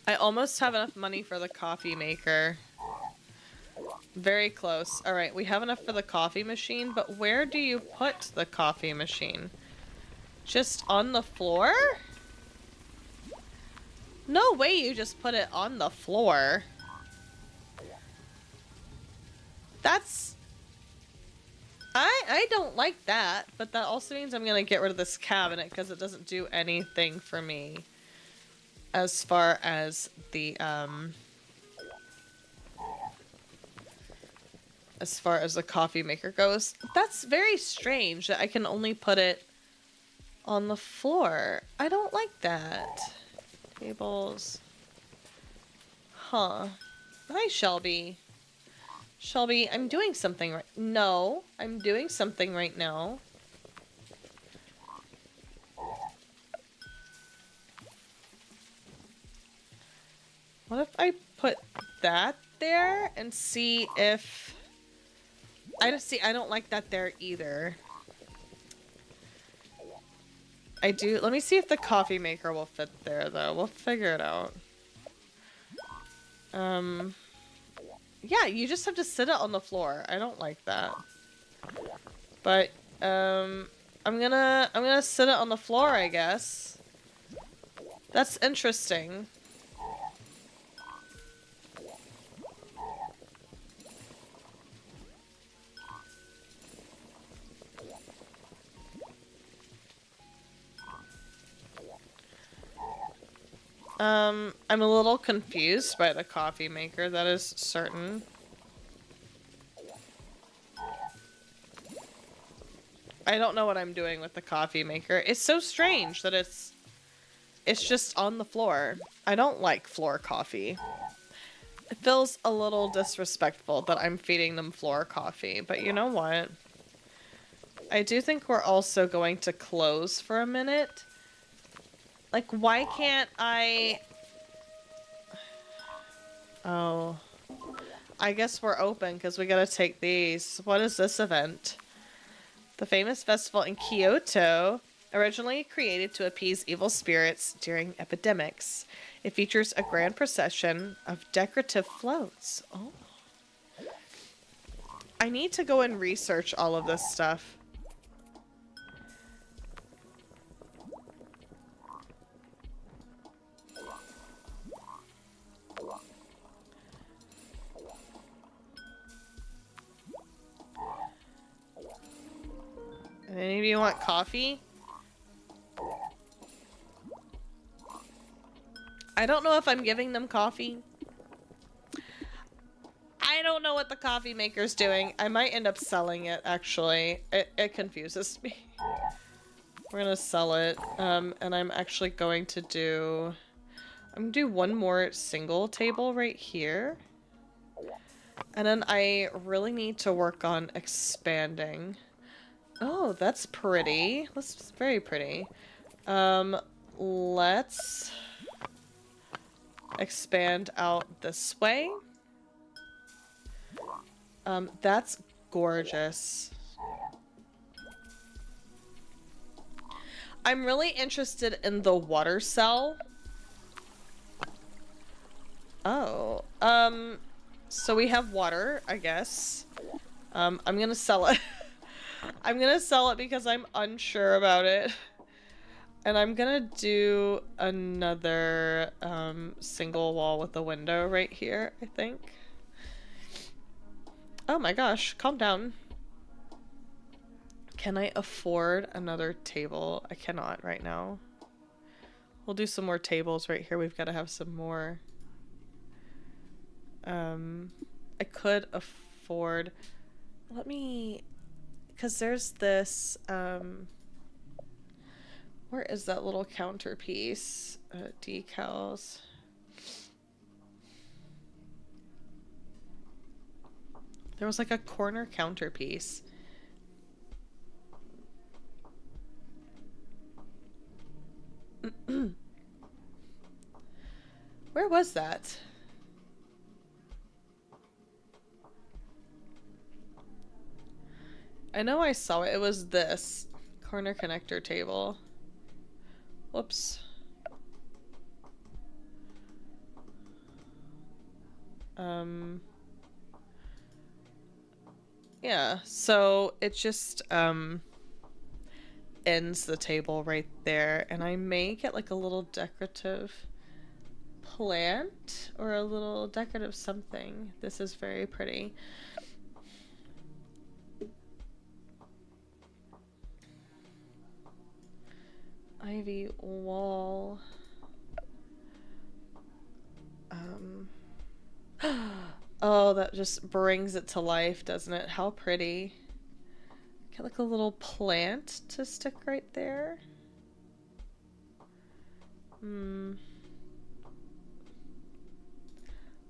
I almost have enough money for the coffee maker. Very close. Alright, we have enough for the coffee machine, but where do you put the coffee machine? Just on the floor? No way you just put it on the floor. That's... I don't like that, but that also means I'm gonna get rid of this cabinet because it doesn't do anything for me as far as the coffee maker goes. That's very strange that I can only put it on the floor. I don't like that. Tables. Huh. Hi, Shelby. Shelby, I'm doing something right... No, I'm doing something right now. What if I put that there and see if... I don't like that there either. I do... Let me see if the coffee maker will fit there, though. We'll figure it out. Yeah, you just have to sit it on the floor. I don't like that. But, I'm gonna sit it on the floor, I guess. That's interesting. I'm a little confused by the coffee maker, that is certain. I don't know what I'm doing with the coffee maker. It's so strange that it's just on the floor. I don't like floor coffee. It feels a little disrespectful that I'm feeding them floor coffee, but you know what? I do think we're also going to close for a minute. Like, why can't I... Oh. I guess we're open because we gotta take these. What is this event? The famous festival in Kyoto, originally created to appease evil spirits during epidemics. It features a grand procession of decorative floats. Oh. I need to go and research all of this stuff. Any of you want coffee? I don't know if I'm giving them coffee. I don't know what the coffee maker's doing. I might end up selling it, actually. It confuses me. We're gonna sell it. And I'm actually going to do... I'm gonna do one more single table right here. And then I really need to work on expanding. Oh, that's pretty. That's very pretty. Let's expand out this way. That's gorgeous. I'm really interested in the water cell. Oh. So we have water, I guess. I'm gonna sell it. I'm gonna sell it because I'm unsure about it. And I'm gonna do another, single wall with a window right here, I think. Oh my gosh, calm down. Can I afford another table? I cannot right now. We'll do some more tables right here. We've got to have some more. I could afford... Let me... Because there's this, where is that little counter piece? Decals. There was like a corner counter piece. Where was that? I know I saw it. It was this corner connector table. Whoops. Yeah, so it just, ends the table right there, and I may get like a little decorative plant or a little decorative something. This is very pretty. Ivy wall. Oh, that just brings it to life, doesn't it? How pretty. Get like a little plant to stick right there.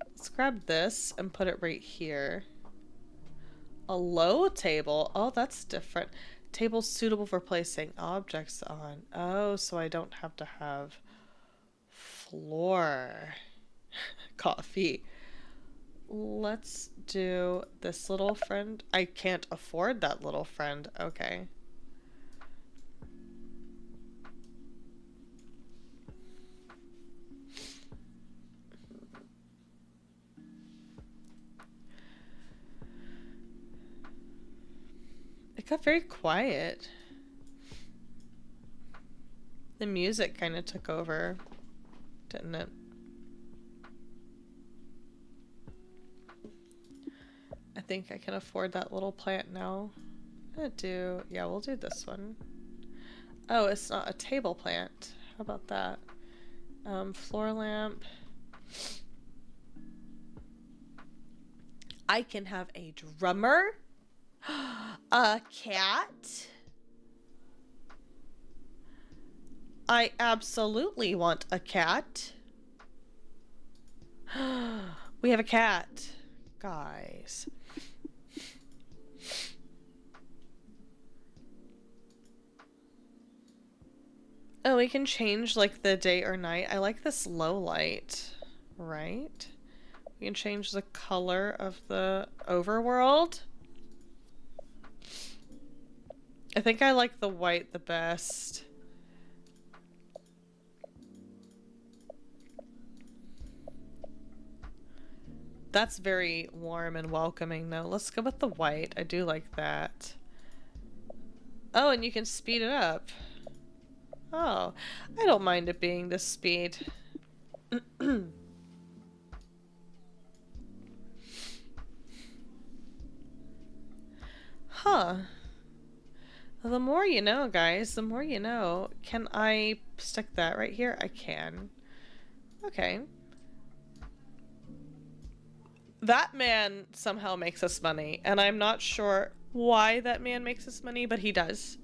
Let's grab this and put it right here. A low table. Oh, that's different. Table suitable for placing objects on. Oh, so I don't have to have floor coffee. Let's do this little friend. I can't afford that little friend. Okay. It got very quiet. The music kind of took over, didn't it? I think I can afford that little plant now. Yeah, we'll do this one. Oh, it's not a table plant. How about that? Floor lamp. I can have a drummer. A cat. I absolutely want a cat. We have a cat, guys. Oh, we can change like the day or night. I like this low light, right? We can change the color of the overworld. I think I like the white the best. That's very warm and welcoming though. Let's go with the white. I do like that. Oh, and you can speed it up. Oh, I don't mind it being this speed. Huh. The more you know, guys, the more you know. Can I stick that right here? I can. Okay. That man somehow makes us money, and I'm not sure why that man makes us money, but he does.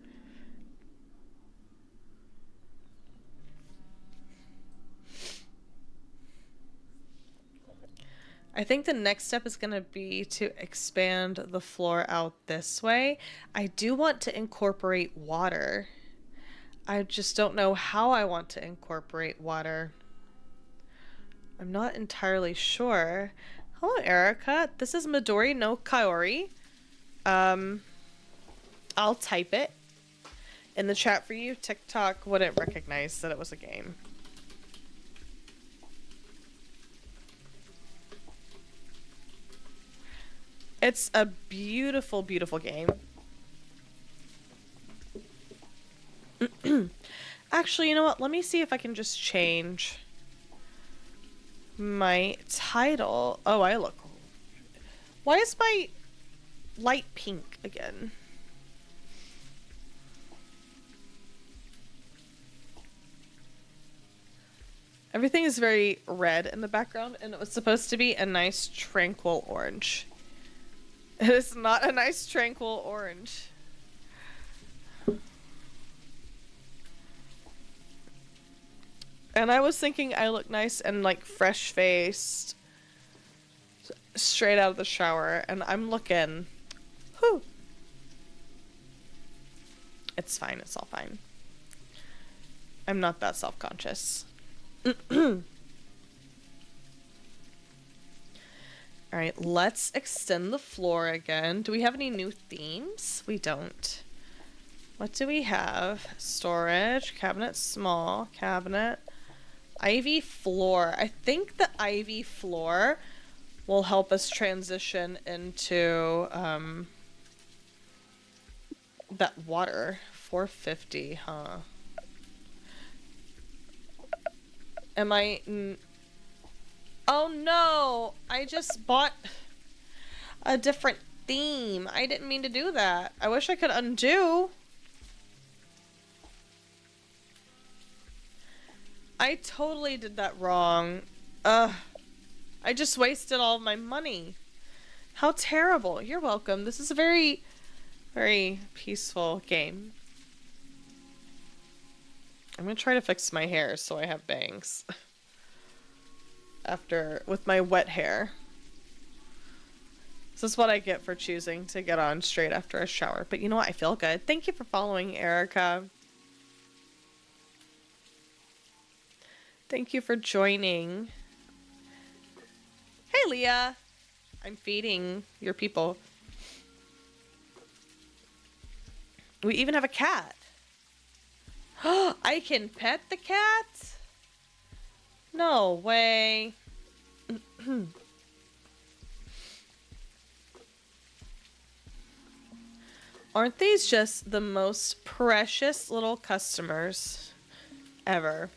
I think the next step is going to be to expand the floor out this way. I do want to incorporate water. I just don't know how I want to incorporate water. I'm not entirely sure. Hello, Erica. This is Midori no Kaori. I'll type it in the chat for you. TikTok wouldn't recognize that it was a game. It's a beautiful, beautiful game. Actually, you know what? Let me see if I can just change my title. Oh, I look... Why is my light pink again? Everything is very red in the background, and it was supposed to be a nice, tranquil orange. It is not a nice, tranquil orange. And I was thinking I look nice and, like, fresh-faced, straight out of the shower, and I'm looking... Whew. It's fine, it's all fine. I'm not that self-conscious. Alright, let's extend the floor again. Do we have any new themes? We don't. What do we have? Storage, cabinet, small, cabinet, ivy floor. I think the ivy floor will help us transition into that water. 450, huh? Am I... Oh no! I just bought a different theme. I didn't mean to do that. I wish I could undo. I totally did that wrong. Ugh. I just wasted all of my money. How terrible. You're welcome. This is a very, very peaceful game. I'm gonna try to fix my hair so I have bangs. With my wet hair. This is what I get for choosing to get on straight after a shower. But you know what? I feel good. Thank you for following, Erica. Thank you for joining. Hey, Leah. I'm feeding your people. We even have a cat. I can pet the cat? No way. Aren't these just the most precious little customers ever?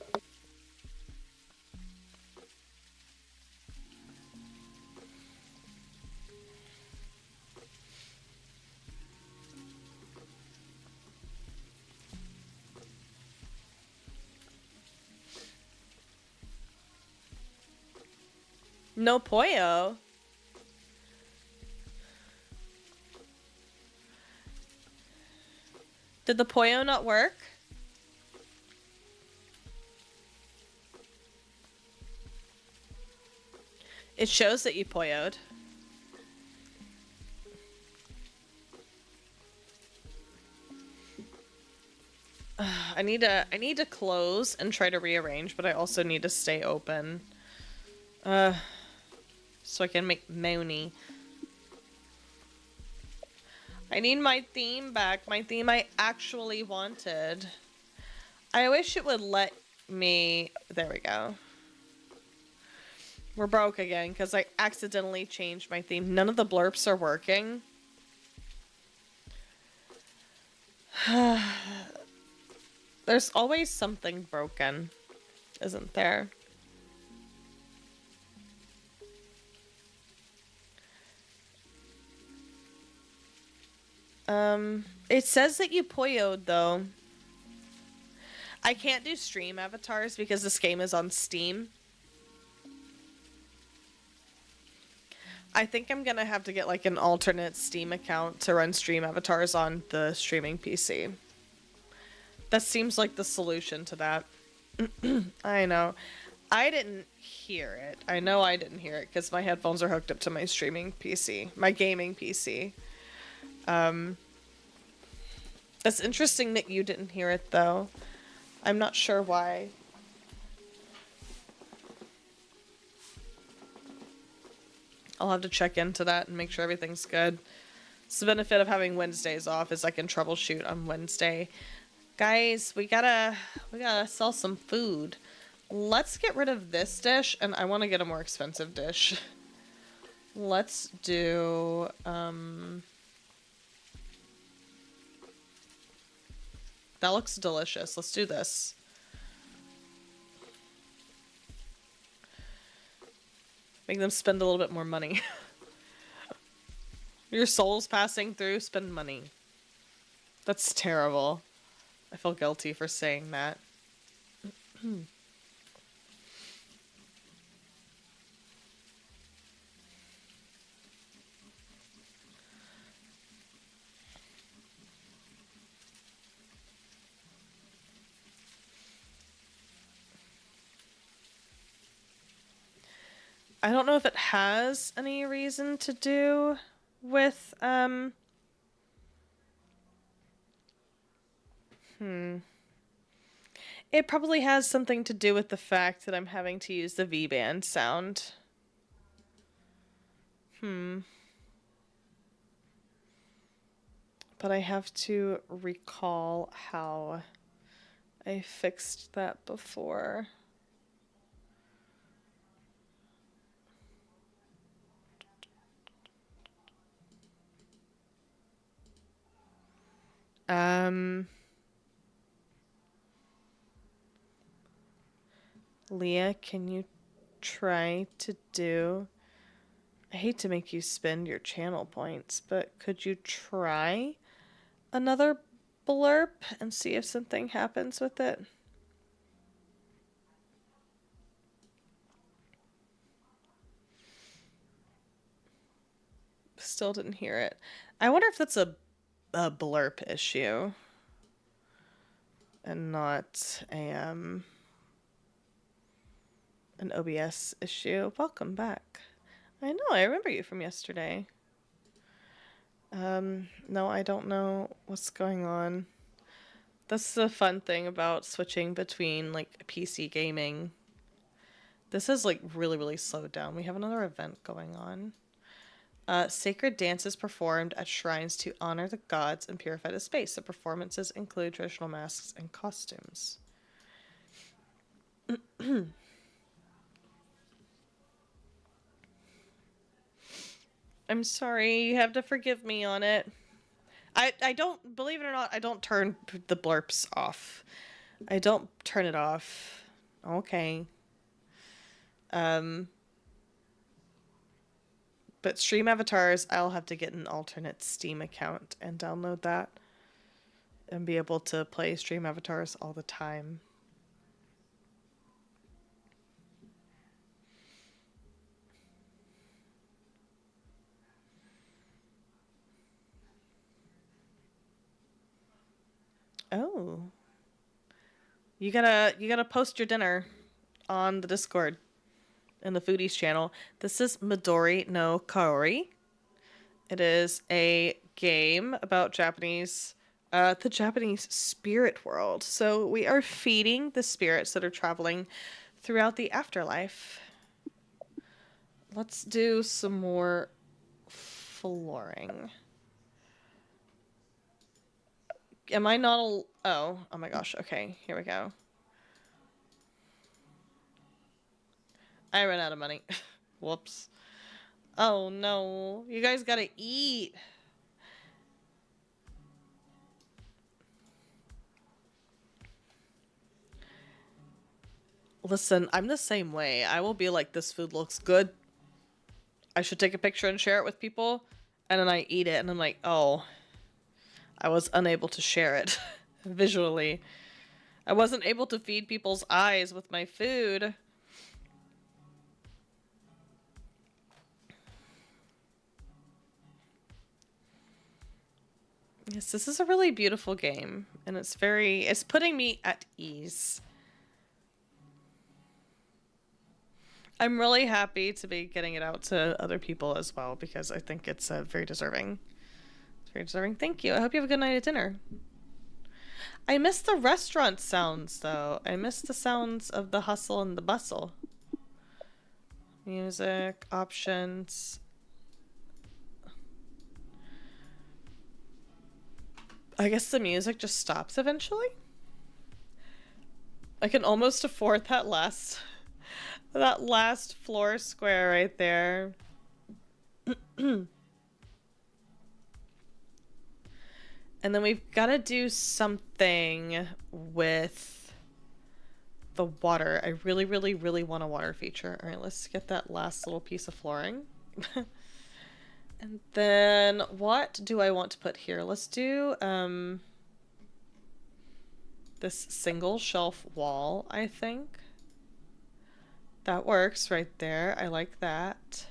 No pollo. Did the pollo not work? It shows that you polloed. I need to close and try to rearrange, but I also need to stay open. So I can make money. I need my theme back. My theme I actually wanted. I wish it would let me... There we go. We're broke again because I accidentally changed my theme. None of the blurps are working. There's always something broken, isn't there? It says that you polloed, though. I can't do stream avatars because this game is on Steam. I think I'm gonna have to get, like, an alternate Steam account to run stream avatars on the streaming PC. That seems like the solution to that. I know. I didn't hear it. I know I didn't hear it because my headphones are hooked up to my streaming PC. My gaming PC. It's interesting that you didn't hear it, though. I'm not sure why. I'll have to check into that and make sure everything's good. It's the benefit of having Wednesdays off is I can troubleshoot on Wednesday. Guys, we gotta sell some food. Let's get rid of this dish, and I want to get a more expensive dish. Let's do, that looks delicious. Let's do this. Make them spend a little bit more money. Your soul's passing through, spend money. That's terrible. I feel guilty for saying that. I don't know if it has any reason to do with, It probably has something to do with the fact that I'm having to use the V-band sound. But I have to recall how I fixed that before. Leah, can you try to do... I hate to make you spend your channel points, but could you try another blurb and see if something happens with it? Still didn't hear it. I wonder if that's a blurb issue and not a an OBS issue. Welcome back. I know, I remember you from yesterday. No, I don't know what's going on. That's the fun thing about switching between, like, PC gaming. This is, like, really, really slowed down. We have another event going on. Sacred dances performed at shrines to honor the gods and purify the space. The performances include traditional masks and costumes. I'm sorry, you have to forgive me on it. I don't, believe it or not, I don't turn the blurps off. I don't turn it off. Okay. But Stream Avatars, I'll have to get an alternate Steam account and download that and be able to play Stream Avatars all the time. Oh. You gotta post your dinner on the Discord in the Foodies channel. This is Midori no Kaori. It is a game about the Japanese spirit world. So we are feeding the spirits that are traveling throughout the afterlife. Let's do some more flooring. Am I not oh my gosh, okay, here we go. I ran out of money. Whoops. Oh no, you guys gotta eat. Listen, I'm the same way. I will be like, this food looks good. I should take a picture and share it with people. And then I eat it and I'm like, oh, I was unable to share it visually. I wasn't able to feed people's eyes with my food. Yes, this is a really beautiful game, and it's putting me at ease. I'm really happy to be getting it out to other people as well, because I think it's very deserving. It's very deserving. Thank you. I hope you have a good night at dinner. I miss the restaurant sounds, though. I miss the sounds of the hustle and the bustle. Music, options. I guess the music just stops eventually. I can almost afford that last floor square right there. And then we've got to do something with the water. I really, really, really want a water feature. All right, let's get that last little piece of flooring. And then what do I want to put here? Let's do this single shelf wall, I think. That works right there. I like that.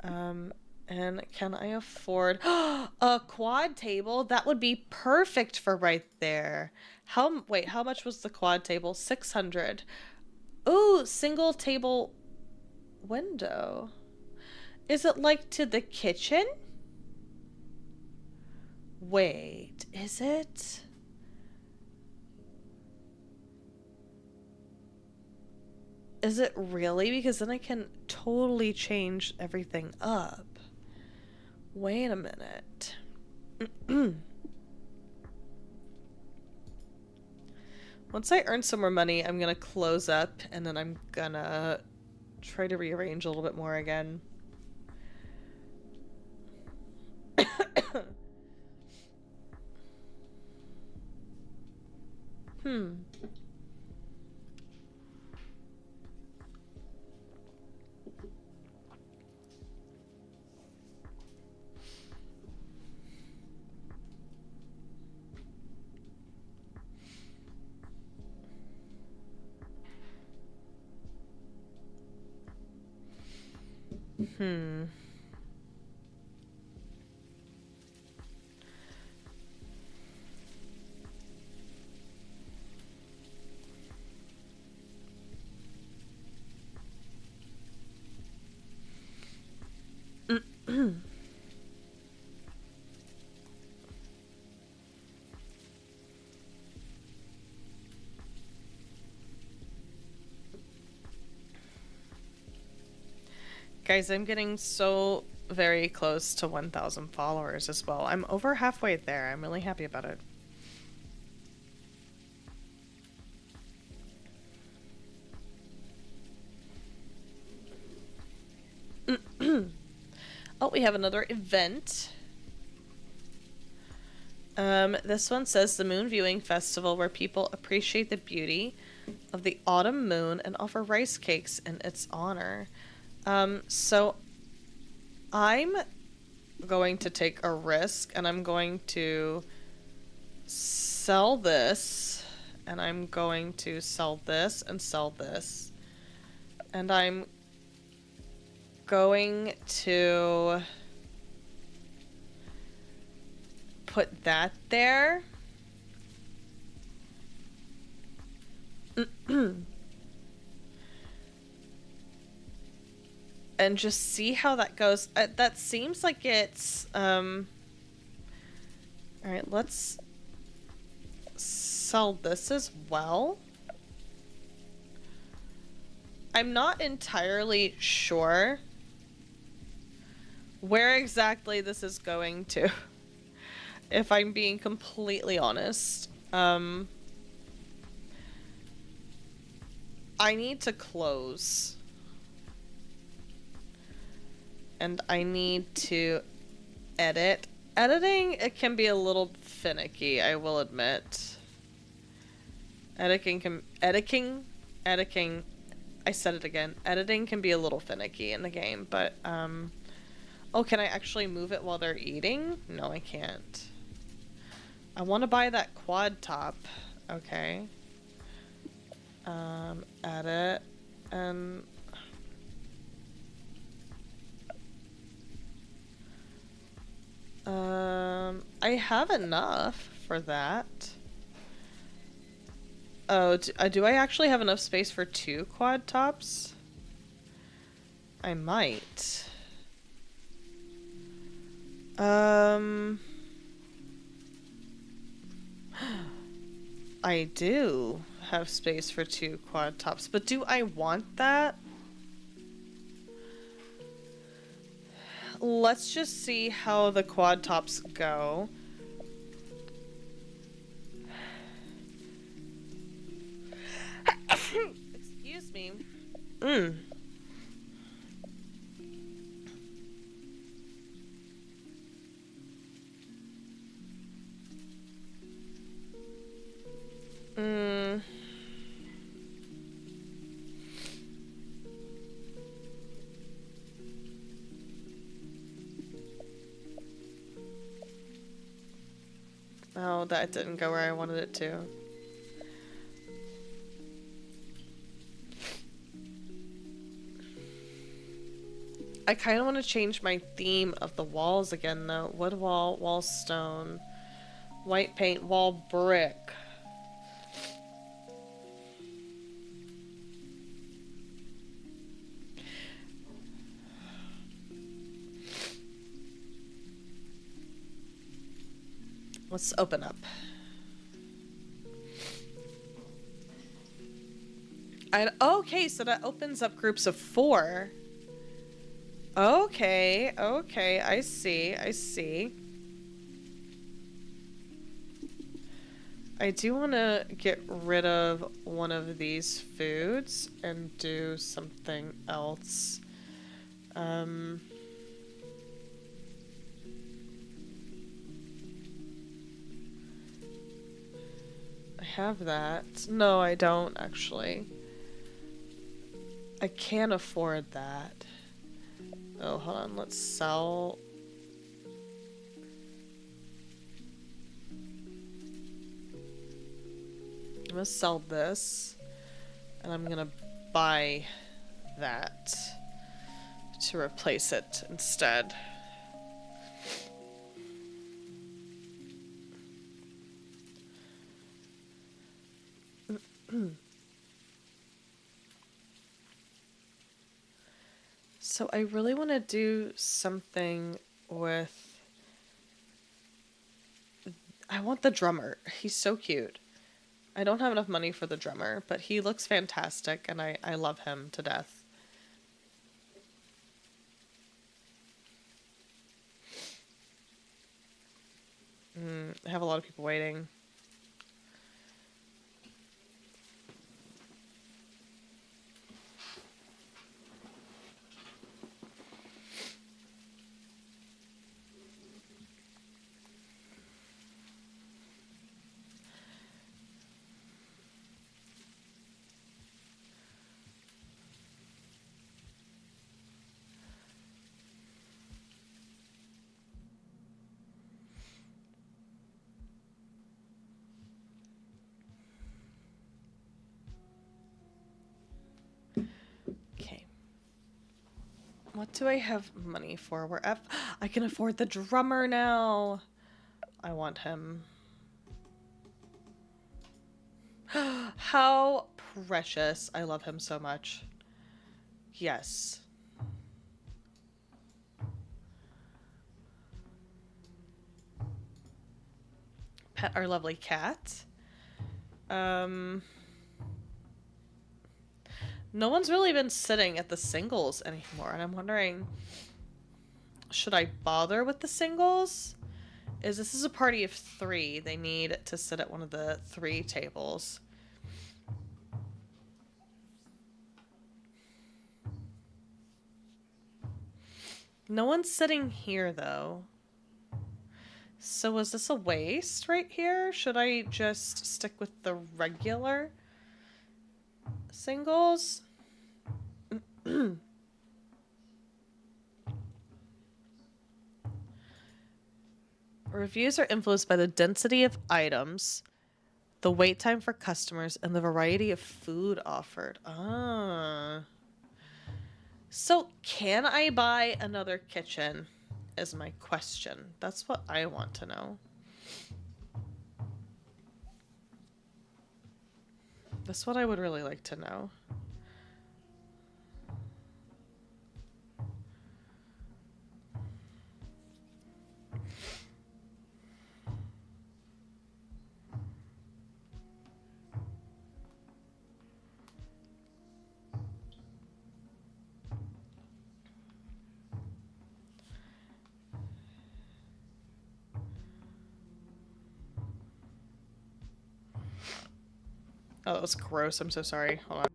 And can I afford a quad table? That would be perfect for right there. Wait, how much was the quad table? 600. Ooh, single table window. Is it like to the kitchen? Wait, is it? Is it really? Because then I can totally change everything up. Wait a minute. Once I earn some more money, I'm gonna close up and then I'm gonna try to rearrange a little bit more again. Hmm. Hmm. Guys, I'm getting so very close to 1,000 followers as well. I'm over halfway there. I'm really happy about it. Oh, we have another event. This one says the Moon Viewing Festival, where people appreciate the beauty of the autumn moon and offer rice cakes in its honor. So I'm going to take a risk and I'm going to sell this and I'm going to sell this and sell this. And I'm going to put that there. And just see how that goes. That seems like it's all right, let's sell this as well. I'm not entirely sure where exactly this is going to, if I'm being completely honest. I need to close. And I need to edit. Editing, it can be a little finicky, I will admit. Editing, I said it again. Editing can be a little finicky in the game, but, oh, can I actually move it while they're eating? No, I can't. I want to buy that quad top. Okay. Edit, and... I have enough for that. Oh, do I actually have enough space for 2 quad tops? I might. I do have space for 2 quad tops, but do I want that? Let's just see how the quad tops go. Excuse me. Oh, that didn't go where I wanted it to. I kind of want to change my theme of the walls again, though. Wood wall, wall stone, white paint, wall brick. Let's open up. Okay, so that opens up groups of 4. Okay, okay, I see, I see. I do want to get rid of one of these foods and do something else. I have that. No, I don't, actually. I can't afford that. Oh, hold on, let's sell... I'm gonna sell this, and I'm gonna buy that to replace it instead. So I really want to do something with... I want the drummer. He's so cute. I don't have enough money for the drummer, but he looks fantastic, and I love him to death. I have a lot of people waiting. Okay. What do I have money for? I can afford the drummer now. I want him. How precious. I love him so much. Yes. Pet our lovely cat. No one's really been sitting at the singles anymore, and I'm wondering, should I bother with the singles? This is a party of 3. They need to sit at one of the 3 tables. No one's sitting here, though. So is this a waste right here? Should I just stick with the regular singles? Reviews are influenced by the density of items, the wait time for customers, and the variety of food offered. Ah. So can I buy another kitchen is my question. That's what I want to know. That's what I would really like to know. Oh, that was gross. I'm so sorry. Hold on.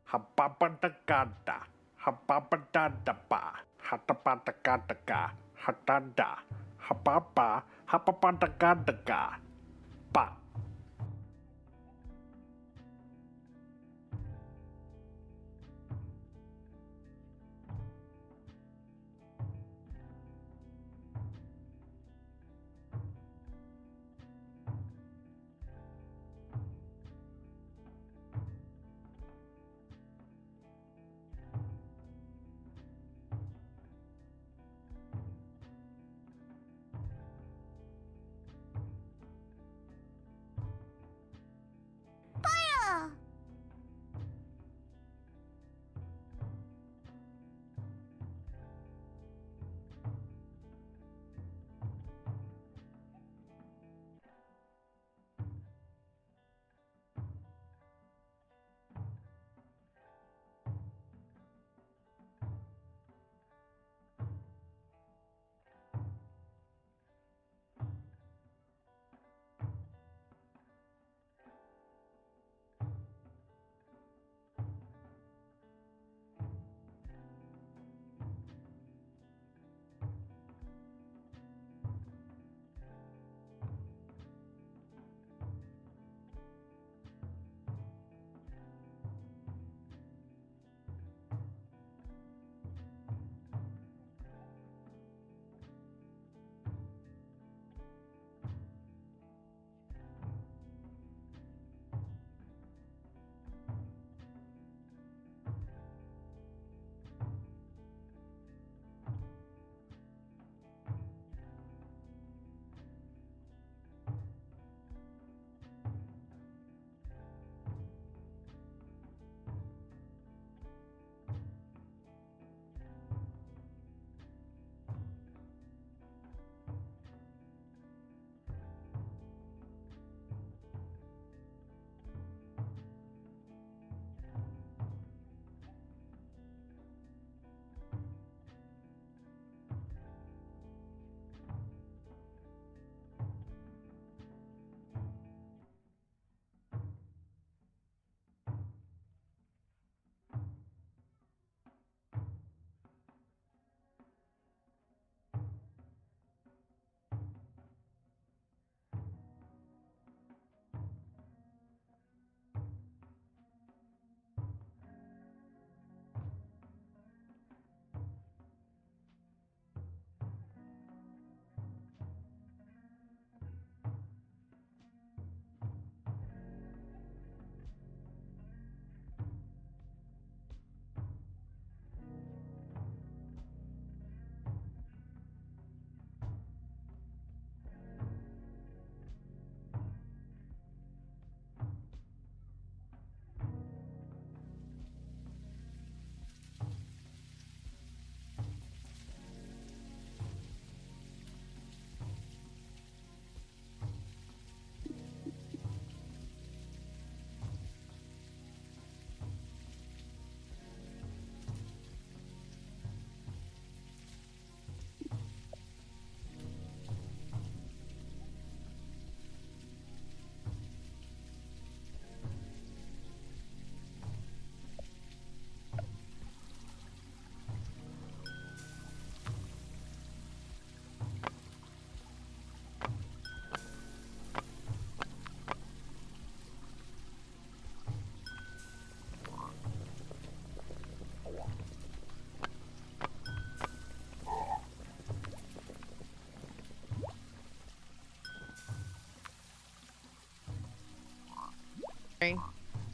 Hapapatakata, hapapatatapa, hatapatakataka, hatada, hapapa, hapapatakataka, pa.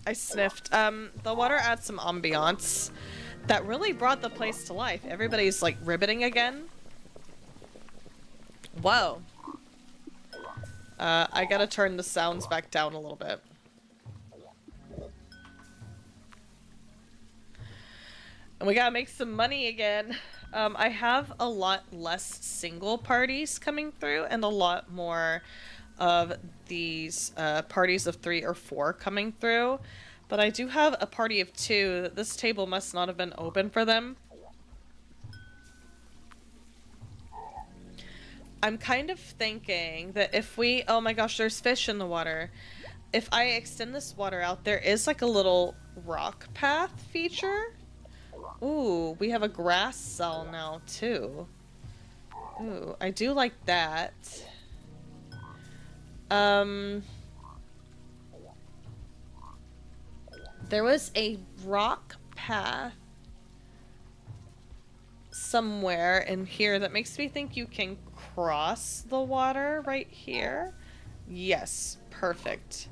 I sniffed. The water adds some ambiance that really brought the place to life. Everybody's like ribbiting again. Whoa. I gotta turn the sounds back down a little bit. And we gotta make some money again. I have a lot less single parties coming through and a lot more of these parties of 3 or 4 coming through. But I do have a party of 2. This table must not have been open for them. I'm kind of thinking that if we... Oh my gosh, there's fish in the water. if I extend this water out, there is like a little rock path feature. Ooh, we have a grass cell now too. Ooh, I do like that. There was a rock path somewhere in here that makes me think you can cross the water right here. Yes, perfect.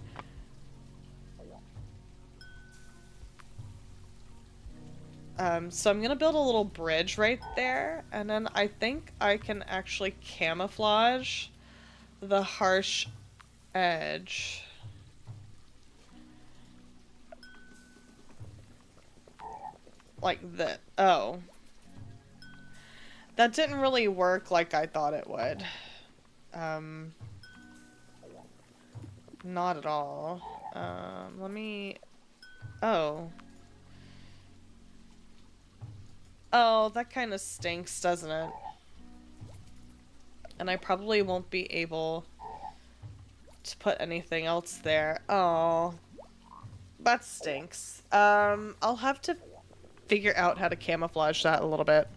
So I'm gonna build a little bridge right there, and then I think I can actually camouflage the harsh edge. Like that. Oh. That didn't really work like I thought it would. Not at all. Let me... Oh. Oh, that kind of stinks, doesn't it? And I probably won't be able to put anything else there. Oh. That stinks. I'll have to figure out how to camouflage that a little bit.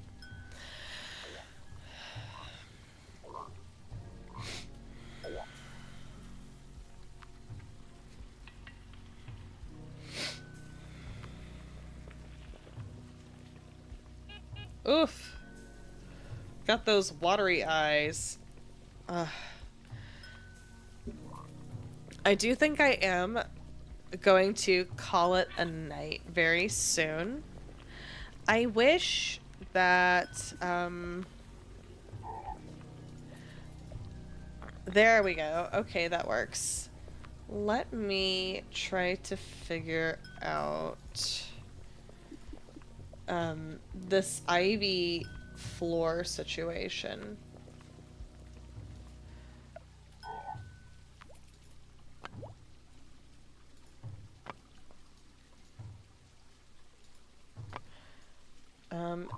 Oof. Got those watery eyes. I do think I am going to call it a night very soon. I wish that, there we go. Okay, that works. Let me try to figure out this ivy floor situation.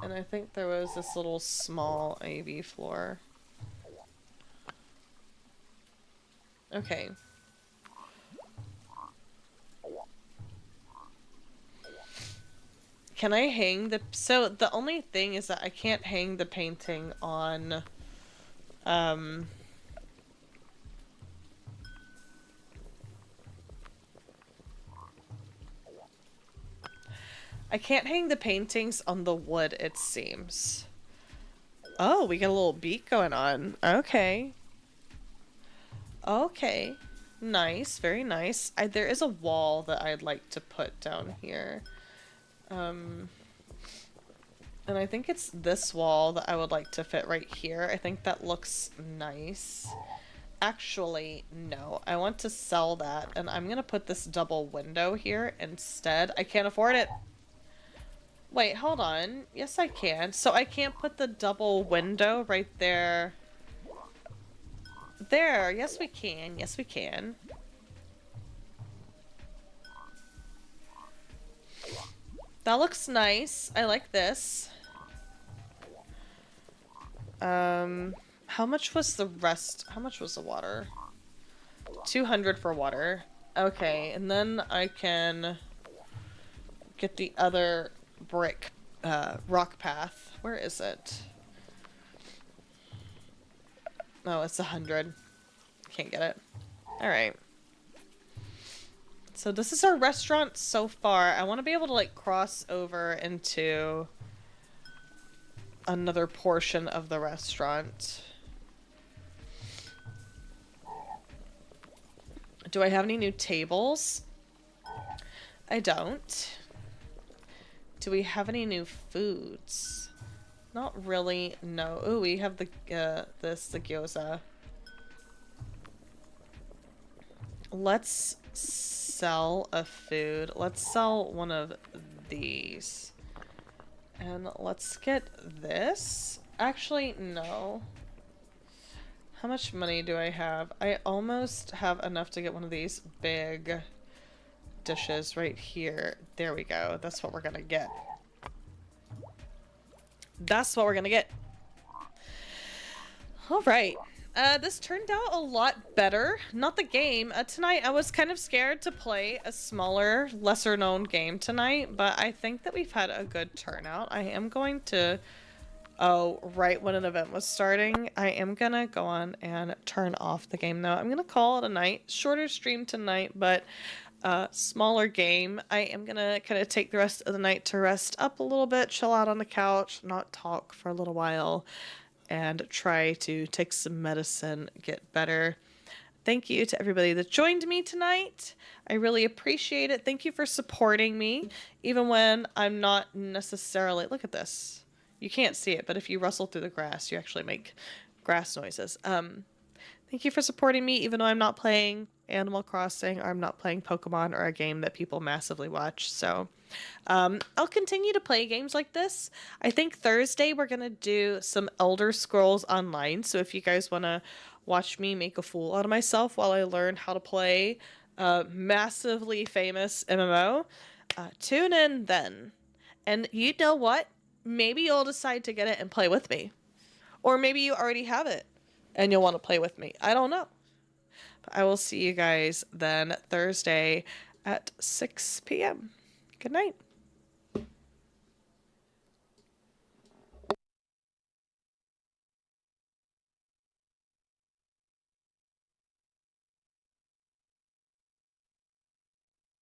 And I think there was this little small ivy floor. Okay. Can I hang the... So, the only thing is that I can't hang the painting on... I can't hang the paintings on the wood, it seems. Oh, we got a little beak going on. Okay. Okay. Nice, very nice. There is a wall that I'd like to put down here. And I think it's this wall that I would like to fit right here. I think that looks nice. Actually, no. I want to sell that, and I'm gonna put this double window here instead. I can't afford it. Wait, hold on. Yes, I can. So I can't put the double window right there. There. Yes, we can. Yes, we can. That looks nice. I like this. How much was the rest? How much was the water? 200 for water. Okay, and then I can get the other brick rock path. Where is it? Oh, it's 100. Can't get it. Alright. So this is our restaurant so far. I want to be able to like cross over into another portion of the restaurant. Do I have any new tables? I don't. Do we have any new foods? Not really, no. Ooh, we have the gyoza. Let's sell a food. Let's sell one of these. And let's get this. Actually, no. How much money do I have? I almost have enough to get one of these big dishes right here. There we go. That's what we're gonna get. That's what we're gonna get. All right. This turned out a lot better. Not the game. Tonight I was kind of scared to play a smaller, lesser known game tonight, but I think that we've had a good turnout. I am going to, oh, right when an event was starting, I am gonna go on and turn off the game though. I'm gonna call it a night. Shorter stream tonight, but smaller game. I am gonna kind of take the rest of the night to rest up a little bit, chill out on the couch, not talk for a little while, and try to take some medicine, get better. Thank you to everybody that joined me tonight. I really appreciate it. Thank you for supporting me, even when I'm not necessarily... Look at this. You can't see it, but if you rustle through the grass, you actually make grass noises. Thank you for supporting me, even though I'm not playing Animal Crossing, or I'm not playing Pokemon, or a game that people massively watch. So I'll continue to play games like this. I think Thursday we're going to do some Elder Scrolls Online. So if you guys want to watch me make a fool out of myself while I learn how to play a massively famous MMO, tune in then. And you know what? Maybe you'll decide to get it and play with me. Or maybe you already have it and you'll want to play with me. I don't know. But I will see you guys then Thursday at 6 p.m. Good night.